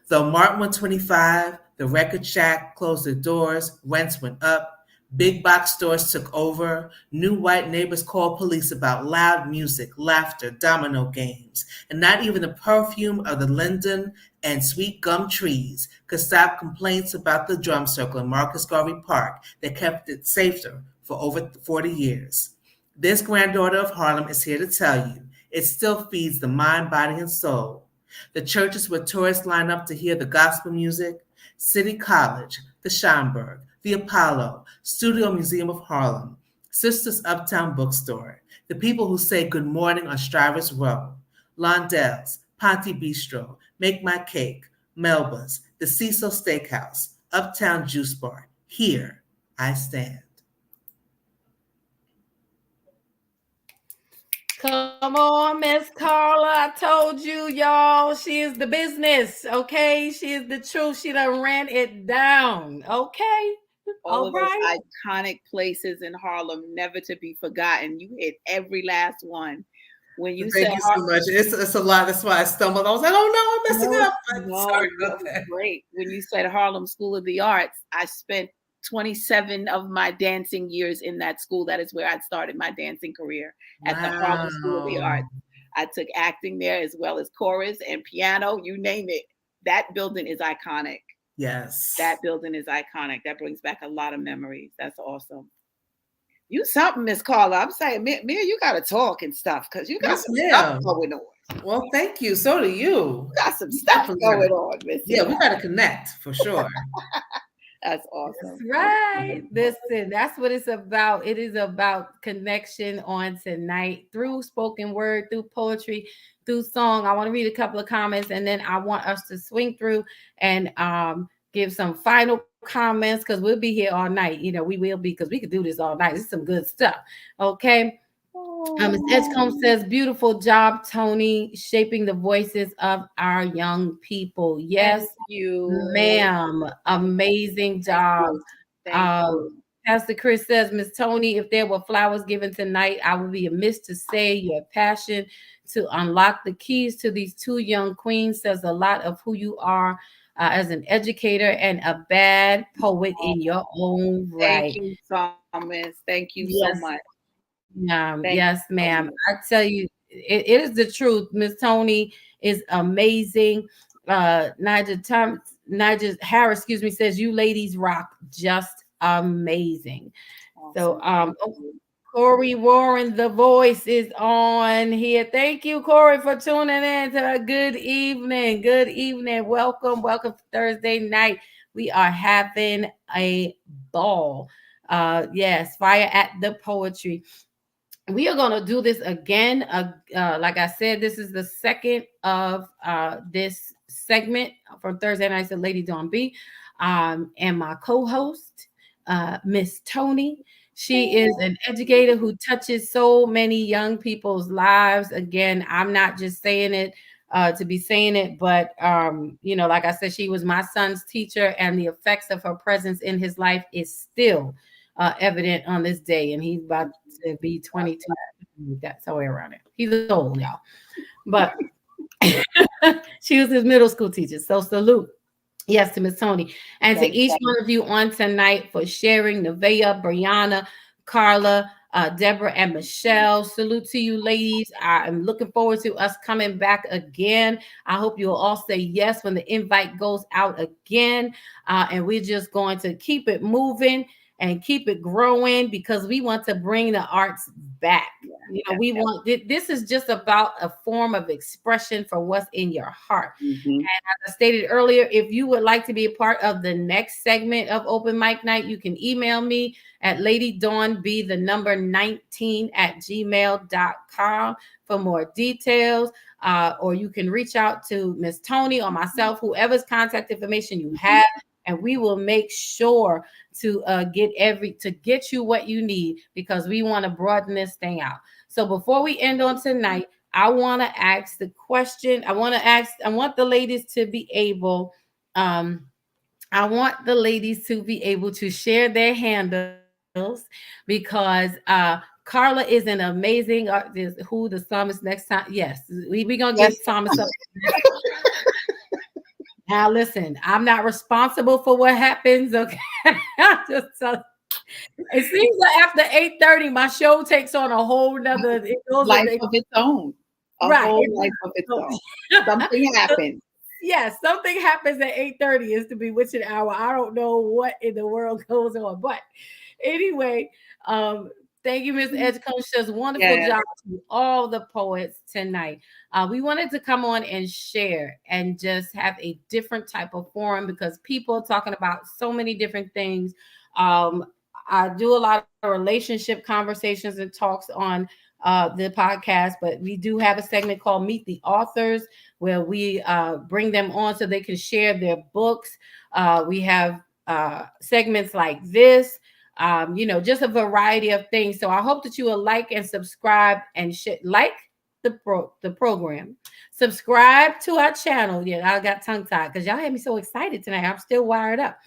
Though Mart 125, the Record Shack closed their doors, rents went up, big box stores took over, new white neighbors called police about loud music, laughter, domino games, and not even the perfume of the linden and sweet gum trees could stop complaints about the drum circle in Marcus Garvey Park that kept it safer for over 40 years. This granddaughter of Harlem is here to tell you, it still feeds the mind, body, and soul. The churches where tourists line up to hear the gospel music, City College, the Schomburg, the Apollo, Studio Museum of Harlem, Sisters Uptown Bookstore, the people who say good morning on Shriver's Row, Londell's, Ponte Bistro, Make My Cake, Melba's, the Cecil Steakhouse, Uptown Juice Bar. Here I stand. Come on, Miss Carla. I told you, y'all, she is the business, okay? She is the truth. She done ran it down, okay? All of those iconic places in Harlem, never to be forgotten. You hit every last one. When you Thank you so much. It's a lot. That's why I stumbled. I was like, oh no, I'm messing up. Sorry about that. Great. When you said Harlem School of the Arts, I spent 27 of my dancing years in that school. That is where I started my dancing career, at the Harlem School of the Arts. I took acting there as well as chorus and piano, you name it. That building is iconic. Yes. That building is iconic. That brings back a lot of memories. That's awesome. You something, Miss Carla. I'm saying, Mia, you got to talk and stuff because you got some stuff going on. Well, thank you. So do you. You got some stuff going on, Miss. Yeah, we got to connect for sure. That's awesome. That's right. Listen, that's what it's about. It is about connection on tonight through spoken word, through poetry, through song. I want to read a couple of comments and then I want us to swing through and give some final comments because we'll be here all night. You know, we will be because we could do this all night. It's some good stuff. Okay. Ms. Edgecombe says, beautiful job, Tony, shaping the voices of our young people. Yes, Thank you, ma'am. Amazing job. Thank you. Pastor Chris says, Miss Tony, if there were flowers given tonight, I would be amiss to say your passion to unlock the keys to these two young queens says a lot of who you are as an educator and a bad poet in your own right. Thank you, Thomas. Thank you so Yes. much. Yes, ma'am. I tell you, it is the truth. Miss Tony is amazing. Nigel Harris, excuse me, says you ladies rock, just amazing. Awesome. So Corey Warren, the voice is on here. Thank you, Corey, for tuning in to a good evening. Good evening. Welcome Thursday night. We are having a ball. Yes, fire at the poetry. We are going to do this again. Like I said, this is the second of this segment from Thursday Nights at Lady Dawn B. And my co-host, Miss Tony. She is an educator who touches so many young people's lives. Again, I'm not just saying it to be saying it, but you know, like I said, she was my son's teacher, and the effects of her presence in his life is still evident on this day. And he's about to be 22. That's somewhere around there. He's old, y'all. But she was his middle school teacher. So salute. Yes, to Miss Tony. And to each one of you on tonight for sharing, Nevaeh, Brianna, Carla, Deborah, and Michelle. Salute to you, ladies. I'm looking forward to us coming back again. I hope you'll all say yes when the invite goes out again. And we're just going to keep it moving and keep it growing because we want to bring the arts back. You know, we want this is just about a form of expression for what's in your heart. And as I stated earlier, if you would like to be a part of the next segment of Open Mic Night, you can email me at ladydawnb19@gmail.com for more details. Or you can reach out to Miss Tony or myself, whoever's contact information you have, and we will make sure to get you what you need because we want to broaden this thing out. So before we end on tonight, I want to ask the question. I want the ladies to be able, to share their handles because Carla is an amazing artist. Who the psalmist next time? Yes, we're gonna get psalmist up. Now listen, I'm not responsible for what happens. Okay, it seems like after 8:30, my show takes on a whole nother life of its own. Whole life of its own. Something happens. Yes, something happens at 8:30 is the bewitching hour. I don't know what in the world goes on, but anyway, thank you, Miss Edgecombe. She does a wonderful job to all the poets tonight. We wanted to come on and share and just have a different type of forum because people are talking about so many different things. I do a lot of relationship conversations and talks on the podcast, but we do have a segment called Meet the Authors where we bring them on so they can share their books. We have segments like this. Just a variety of things. So I hope that you will like and subscribe and like the program. Subscribe to our channel. Yeah, I got tongue tied because y'all had me so excited tonight. I'm still wired up.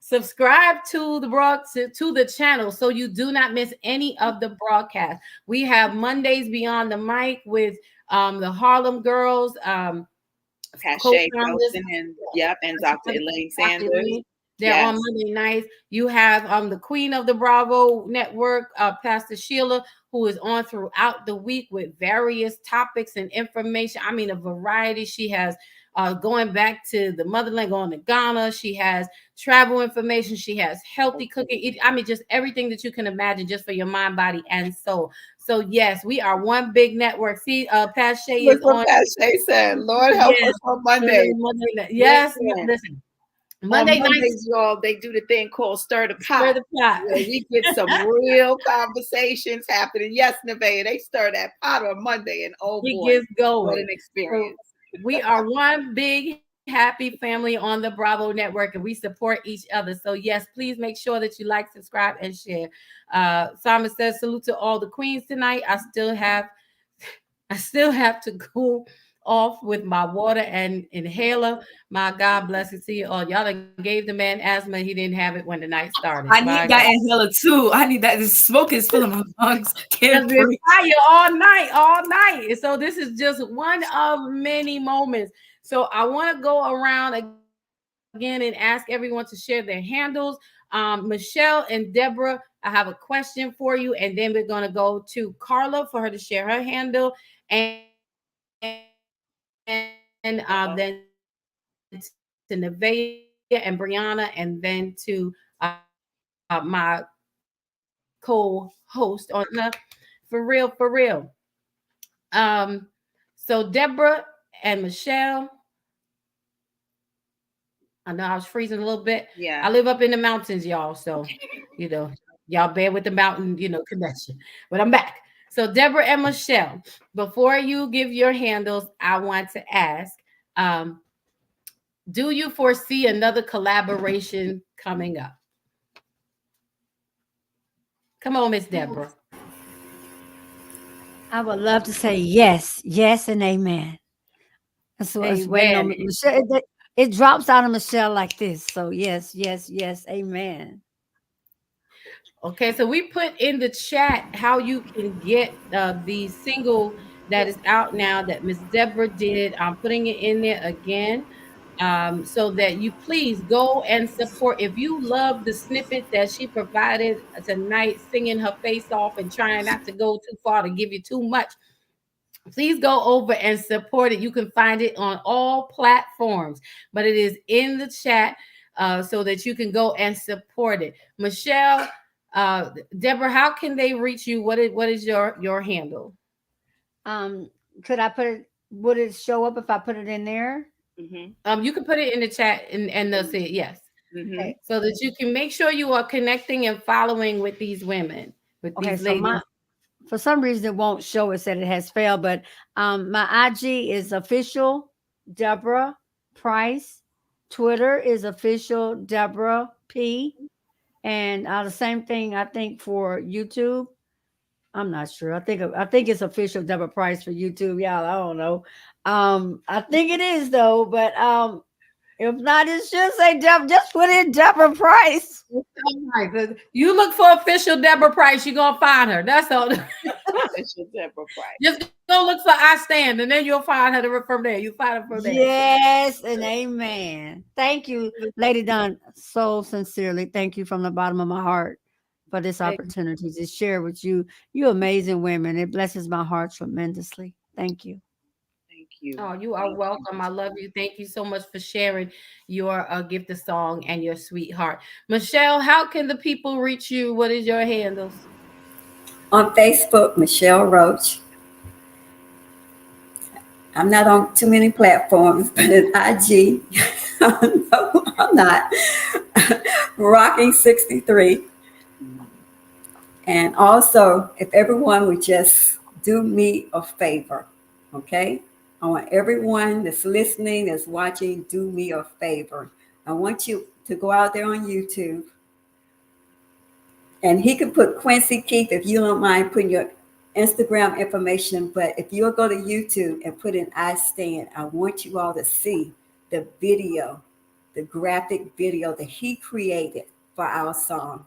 Subscribe to the channel so you do not miss any of the broadcasts. We have Mondays Beyond the Mic with the Harlem Girls. Cache and Dr. Elaine Sanders. They're on Monday nights. You have the Queen of the Bravo Network, Pastor Sheila, who is on throughout the week with various topics and information. I mean, a variety. She has going back to the motherland, going to Ghana. She has travel information. She has healthy cooking. I mean, just everything that you can imagine just for your mind, body, and soul. So, yes, we are one big network. See, Pat Shay is on. Pat Shay said, Lord help us on Monday. Yes, listen. Monday nights, Mondays, y'all, they do the thing called Stir the stir Pot. the pot. Where we get some real conversations happening. Yes, Nevaeh, they stir that pot on Monday, and oh It boy, gets what going. an experience. So we are one big happy family on the Bravo Network, and we support each other. So yes, please make sure that you like, subscribe, and share. Simon says, salute to all the queens tonight. I still have to go off with my water and inhaler. My God bless it to you all. Y'all done gave the man asthma. He didn't have it when the night started. I My need God. that inhaler too. I need that. The smoke is filling my lungs. Can't Because it's breathe. fire all night. And so this is just one of many moments. So I want to go around again and ask everyone to share their handles. Michelle and Deborah, I have a question for you, and then we're going to go to Carla for her to share her handle, and then to Nevaeh and Brianna, and then to my co-host on for real. So Deborah and Michelle, I know I was freezing a little bit. Yeah. I live up in the mountains, y'all. So, you know, y'all bear with the mountain, connection. But I'm back. So, Deborah and Michelle, before you give your handles, I want to ask, um, do you foresee another collaboration coming up? Come on, Miss Deborah. I would love to say yes, yes, and amen. That's what it's waiting on Amen. Michelle. It drops out of Michelle like this. So yes, yes, yes, amen. Okay, so we put in the chat how you can get the single that is out now that Miss Deborah did. I'm putting it in there again, so that you please go and support. If you love the snippet that she provided tonight, singing her face off and trying not to go too far to give you too much, please go over and support it. You can find it on all platforms, but it is in the chat, so that you can go and support it. Michelle, Deborah, how can they reach you? What is your handle? Um, could I put it? Would it show up if I put it in there? You can put it in the chat, and they'll see it. Yes, Okay. so that you can make sure you are connecting and following with these women, with Okay. these So ladies. for some reason it won't show. It said it has failed, but my IG is official Deborah Price. Twitter is official Deborah P. And the same thing I think for YouTube. I'm not sure. I think it's official Deborah Price for YouTube. Y'all, I don't know. I think it is though, but if not, it should say Deb. Just put in Deborah Price. All right. You look for official Deborah Price, you're gonna find her. That's all. Official Deborah Price. Just go look for I Stand, and then you'll find her from there. You find her from there. Yes, and amen. Thank you, Lady Dunn. So sincerely, thank you from the bottom of my heart for this opportunity to share with you. You amazing women. It blesses my heart tremendously. Thank you. Thank you. Oh, you are welcome. I love you. Thank you so much for sharing your gift of song and your sweetheart. Michelle, how can the people reach you? What is your handles? On Facebook, Michelle Roach. I'm not on too many platforms, but at IG, no, I'm not. Rocking 63. And also, if everyone would just do me a favor, okay? I want everyone that's listening, that's watching, do me a favor. I want you to go out there on YouTube, and he can put Quincy Keith if you don't mind putting your Instagram information. But if you'll go to YouTube and put in I Stand, I want you all to see the video, the graphic video that he created for our song.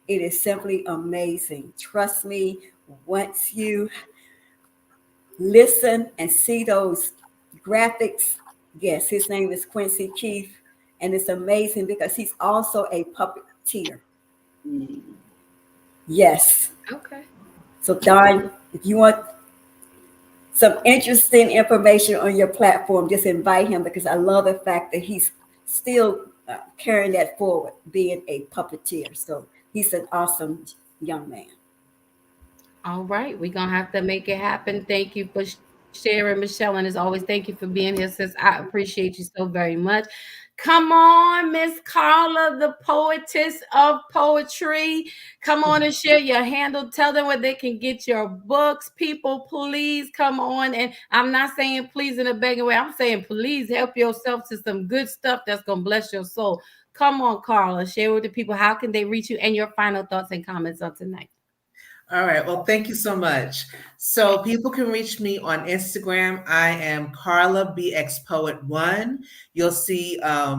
It is simply amazing. Trust me, once you listen and see those graphics, yes, his name is Quincy Keith, and it's amazing because he's also a puppeteer. Yes. Okay. So, Don, if you want some interesting information on your platform, just invite him because I love the fact that he's still carrying that forward, being a puppeteer. So he's an awesome young man. All right. We're going to have to make it happen. Thank you for sharing, Michelle. And as always, thank you for being here, sis. I appreciate you so very much. Come on, Miss Carla, the poetess of poetry. Come on and share your handle. Tell them where they can get your books. People, please come on. And I'm not saying please in a begging way. I'm saying please help yourself to some good stuff that's going to bless your soul. Come on, Carla. Share with the people. How can they reach you and your final thoughts and comments on tonight? All right. Well, thank you so much. So people can reach me on Instagram. I am Carla BX Poet 1. You'll see a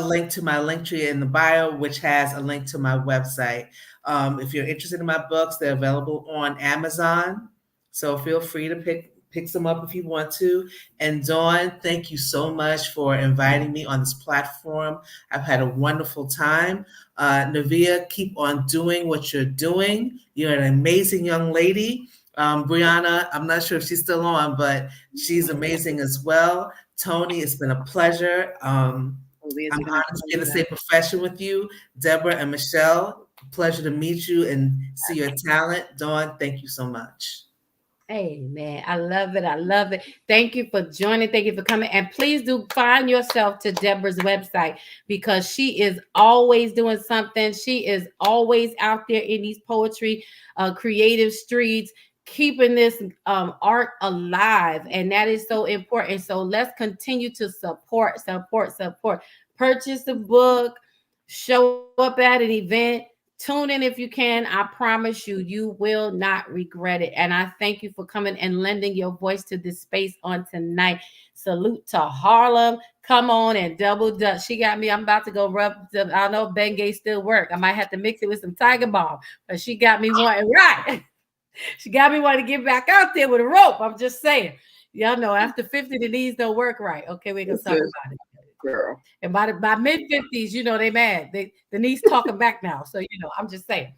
link to my link tree in the bio, which has a link to my website. If you're interested in my books, they're available on Amazon. So feel free to pick some up if you want to. And Dawn, thank you so much for inviting me on this platform. I've had a wonderful time. Navia, keep on doing what you're doing. You're an amazing young lady. Brianna, I'm not sure if she's still on, but she's amazing as well. Tony, it's been a pleasure. I'm honored to be in the same profession with you. Deborah and Michelle, pleasure to meet you and see your talent. Dawn, thank you so much. Amen. I love it. I love it. Thank you for joining. Thank you for coming. And please do find yourself to Deborah's website because she is always doing something. She is always out there in these poetry, creative streets, keeping this art alive. And that is so important. So let's continue to support. Purchase the book, show up at an event. Tune in if you can. I promise you, you will not regret it. And I thank you for coming and lending your voice to this space on tonight. Salute to Harlem. Come on and double dutch. She got me. I'm about to go rub. I know Bengay still work. I might have to mix it with some Tiger Balm, but she got me wanting right. She got me wanting to get back out there with a rope. I'm just saying. Y'all know after 50, the knees don't work right. Okay, we're gonna talk about it. Girl. And by mid 50s, you know, they mad. The knees talking back now. So, you know, I'm just saying.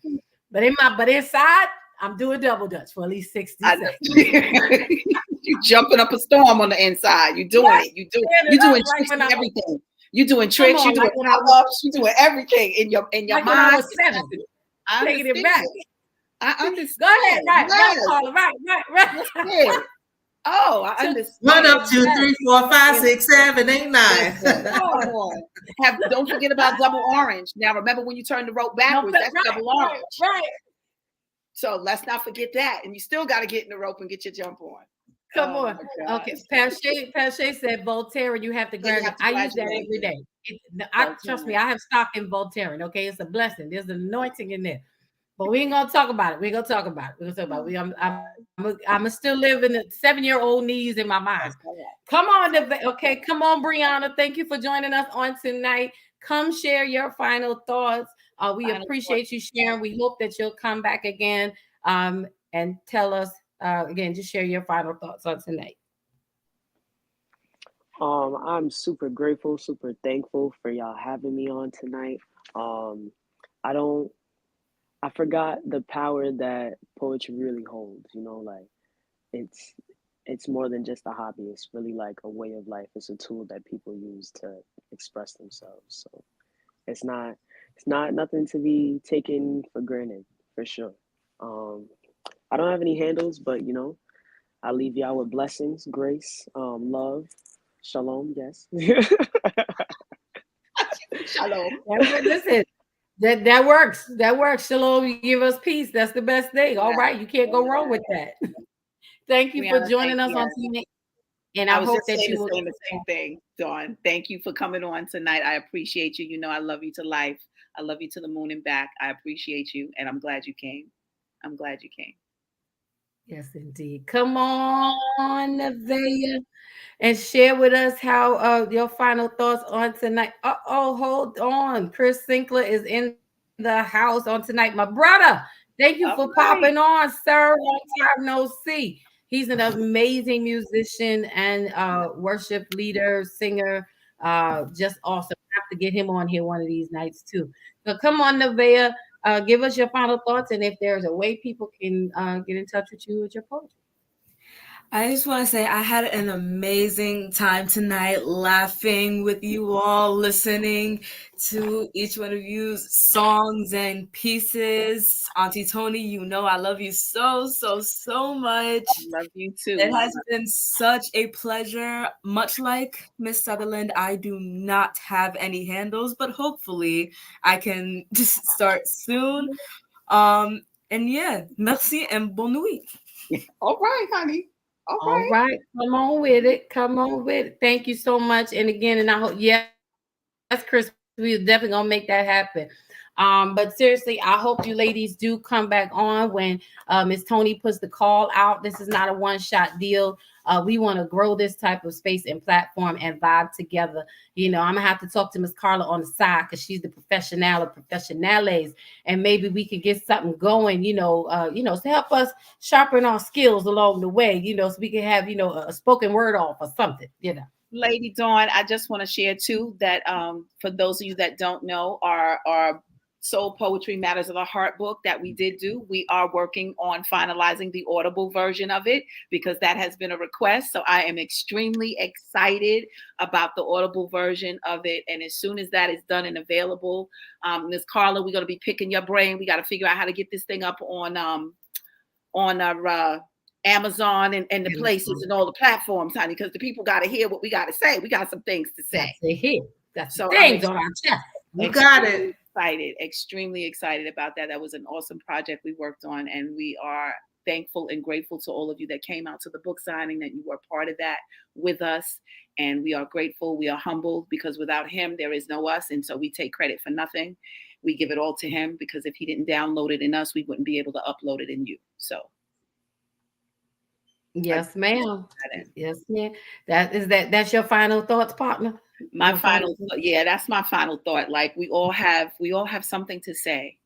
But inside, I'm doing double dutch for at least 60 seconds. You jumping up a storm on the inside. You doing it. You doing tricks and everything. You doing tricks. You doing pop-ups. You doing everything in your mind. When I was 7. Taking it back. I understand. Go ahead. Right, Paula. Right. Oh, I understand. 1, 2, 3, 4, 5, 6, 7, 8, 9. Don't forget about double orange. Now, remember when you turn the rope backwards, that's double orange. Right. So let's not forget that. And you still got to get in the rope and get your jump on. Come on. Okay. Pache said Voltaren, you have to graduate. I use that every day. Trust me, I have stock in Voltaren. Okay. It's a blessing. There's an anointing in there. But we ain't gonna talk about it. We're gonna talk about it. I'm still living the 7-year-old knees in my mind. Come on, okay. Come on, Brianna. Thank you for joining us on tonight. Come share your final thoughts. We appreciate you sharing. We hope that you'll come back again and tell us again. Just share your final thoughts on tonight. I'm super grateful, super thankful for y'all having me on tonight. I forgot the power that poetry really holds, you know, like it's more than just a hobby. It's really like a way of life. It's a tool that people use to express themselves. So it's not nothing to be taken for granted, for sure. I don't have any handles, but you know, I leave y'all with blessings, grace, love, shalom, yes. Shalom. Listen. That works. That works. Shalom, you give us peace. That's the best thing. All right. You can't go wrong with that. Thank you for joining us on tonight. And I hope that you will say the same thing, Dawn. Thank you for coming on tonight. I appreciate you. You know, I love you to life. I love you to the moon and back. I appreciate you. And I'm glad you came. Yes, indeed. Come on, Nevaeh, and share with us how your final thoughts on tonight. Hold on. Chris Sinkler is in the house on tonight. My brother, thank you for popping on, sir. Long time no see. He's an amazing musician and worship leader, singer. Just awesome. I have to get him on here one of these nights too. So come on, Nevaeh. Give us your final thoughts and if there's a way people can get in touch with you with your poetry. I just want to say I had an amazing time tonight laughing with you all, listening to each one of you's songs and pieces. Auntie Tony, you know I love you so, so, so much. I love you too. It has been such a pleasure. Much like Miss Sutherland, I do not have any handles, but hopefully I can just start soon. And yeah, merci and bonne nuit. All right, honey. All right, come on with it. Come on with it. Thank you so much. And again, and I hope, yes, Chris, we are definitely gonna make that happen. But seriously, I hope you ladies do come back on when Miss Tony puts the call out. This is not a one-shot deal. We want to grow this type of space and platform and vibe together. You know, I'm gonna have to talk to Miss Carla on the side because she's the professional of professionales, and maybe we can get something going. To help us sharpen our skills along the way. So we can have a spoken word off or something. Lady Dawn, I just want to share too that for those of you that don't know, our Soul Poetry Matters of the Heart book that we did do, we are working on finalizing the Audible version of it because that has been a request. So I am extremely excited about the Audible version of it. And as soon as that is done and available, Ms. Carla, we're going to be picking your brain. We got to figure out how to get this thing up on our Amazon and the places and all the platforms, honey, because the people got to hear what we got to say. We got some things to say. That's so things on our chest. You got it. Extremely excited about that. That was an awesome project we worked on, and we are thankful and grateful to all of you that came out to the book signing, that you were part of that with us. And we are grateful. We are humbled because without him, there is no us. And so we take credit for nothing. We give it all to him because if he didn't download it in us, we wouldn't be able to upload it in you. So. Yes, ma'am. Yes, ma'am. That's your final thoughts, partner? My final thought, yeah, that's my final thought. Like we all have something to say,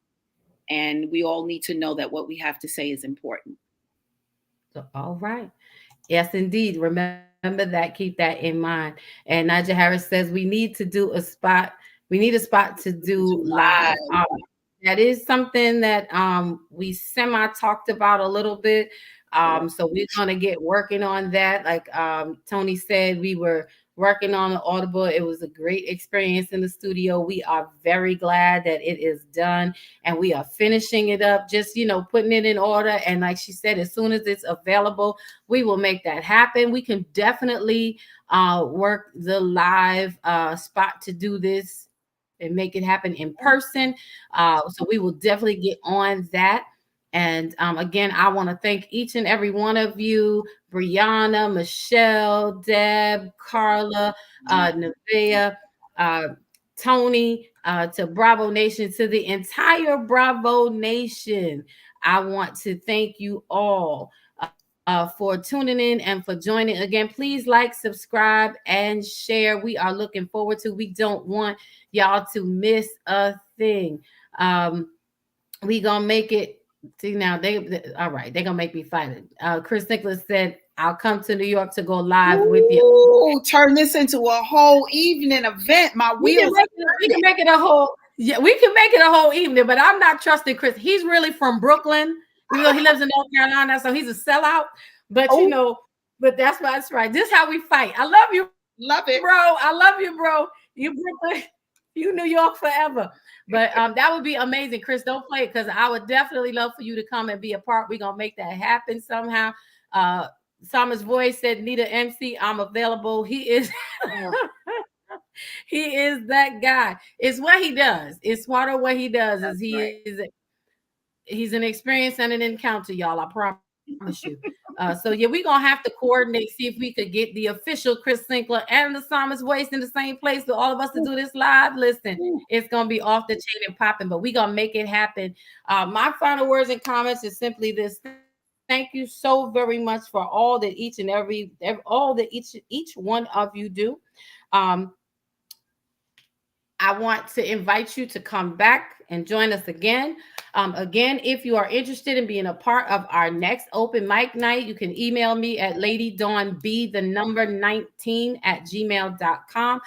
and we all need to know that what we have to say is important. So, all right. Yes, indeed. Remember that. Keep that in mind. And Naja Harris says we need to do a spot. We need a spot to do live. That is something that we semi talked about a little bit. So we're gonna get working on that. Like Tony said, we were working on the Audible. It was a great experience in the studio. We are very glad that it is done and we are finishing it up, just putting it in order. And like she said, as soon as it's available, we will make that happen. We can definitely work the live spot to do this and make it happen in person. So we will definitely get on that. And again, I want to thank each and every one of you, Brianna, Michelle, Deb, Carla, Nevaeh, Tony, to Bravo Nation, to the entire Bravo Nation. I want to thank you all for tuning in and for joining. Again, please like, subscribe, and share. We are looking forward to. We don't want y'all to miss a thing. We gonna make it. See now, all right. They're gonna make me fight it. Chris Nicholas said, "I'll come to New York to go live with you." Ooh, turn this into a whole evening event. My wheels. We can make it a whole. Yeah, we can make it a whole evening. But I'm not trusting Chris. He's really from Brooklyn. He lives in North Carolina, so he's a sellout. But but that's right. This is how we fight. I love you, it, bro. I love you, bro. You Brooklyn. You New York forever. But that would be amazing. Chris, don't play it because I would definitely love for you to come and be a part. We're going to make that happen somehow. Summer's voice said, Nita MC, I'm available. He is he is that guy. It's what he does. It's smarter what he does. Is he is he's an experience and an encounter, y'all. I promise you. So yeah, we're gonna have to coordinate, see if we could get the official Chris Sinkler and the Psalmist voice in the same place for all of us to do this live. Listen, it's gonna be off the chain and popping, but we're gonna make it happen. My final words and comments is simply this: thank you so very much for all that each one of you do. I want to invite you to come back and join us again. Again, if you are interested in being a part of our next open mic night, you can email me at ladydawnb19@gmail.com.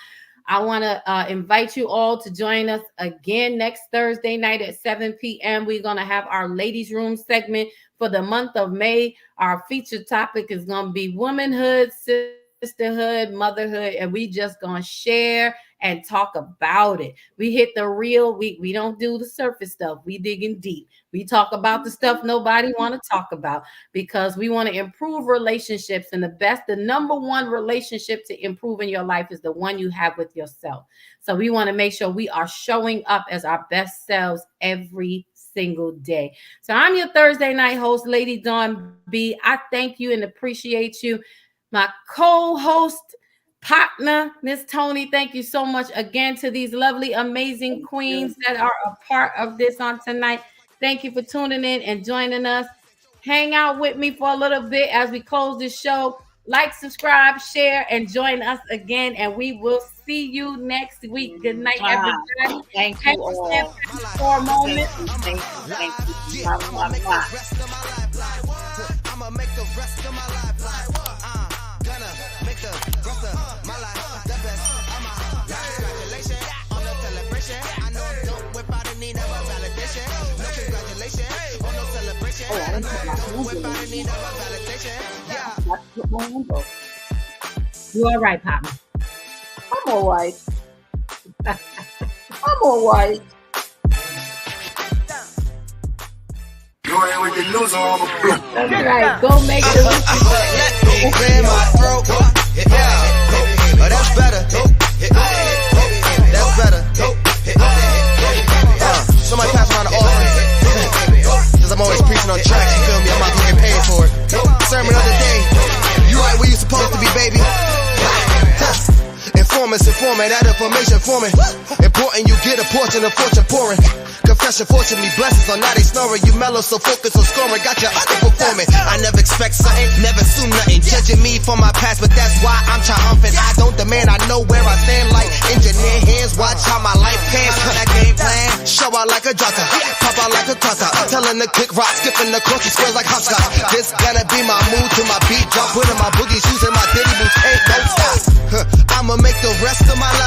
I want to invite you all to join us again next Thursday night at 7 p.m. We're going to have our ladies' room segment for the month of May. Our featured topic is going to be womanhood, sisterhood, motherhood, and we just going to share and talk about it. We hit the real, we don't do the surface stuff. We digging deep. We talk about the stuff nobody want to talk about, because we want to improve relationships. And the number one relationship to improve in your life is the one you have with yourself. So we want to make sure we are showing up as our best selves every single day. So I'm your Thursday night host, Lady Dawn B. I thank you and appreciate you. My co-host, partner, Miss Tony, thank you so much again to these lovely, amazing queens that are a part of this on tonight. Thank you for tuning in and joining us. Hang out with me for a little bit as we close this show. Like, subscribe, share, and join us again. And we will see you next week. Good night, everybody. Thank you all. For a moment. Thank you. I'ma make the rest of my life gonna make the rest of my life the best. Congratulations on the celebration. I know it don't whip out and need never validation. No congratulations on no celebration. I know whip out and need never validation. Yeah. You all right, partner? I'm all right. I'm all right. That's right. Go make the Let me clear my throat. Oh, that's better. That's better. Somebody pass around the offering. Cause I'm always preaching on tracks, you feel me? I'm out here getting paid for it. Sermon of the day. You right where you supposed to be, baby. Informants informant, that information forming. Important you get a portion of fortune pouring. Confession, fortune me blessings on now they snoring. You mellow, so focused on scoring. Got you underperforming. I never expect something, never assume nothing. Judging me for my past, but that's why I'm triumphant. I don't demand, I know where I stand like engineer hands. Watch how my life pans. That game plan, show out like a drop pop out like a tata. Telling the kick rock, skipping the course, squares like hopscotch. This gonna be my mood to my beat drop. Putting my boogie shoes in my diddy boots, ain't no stop. I'ma make the rest of my life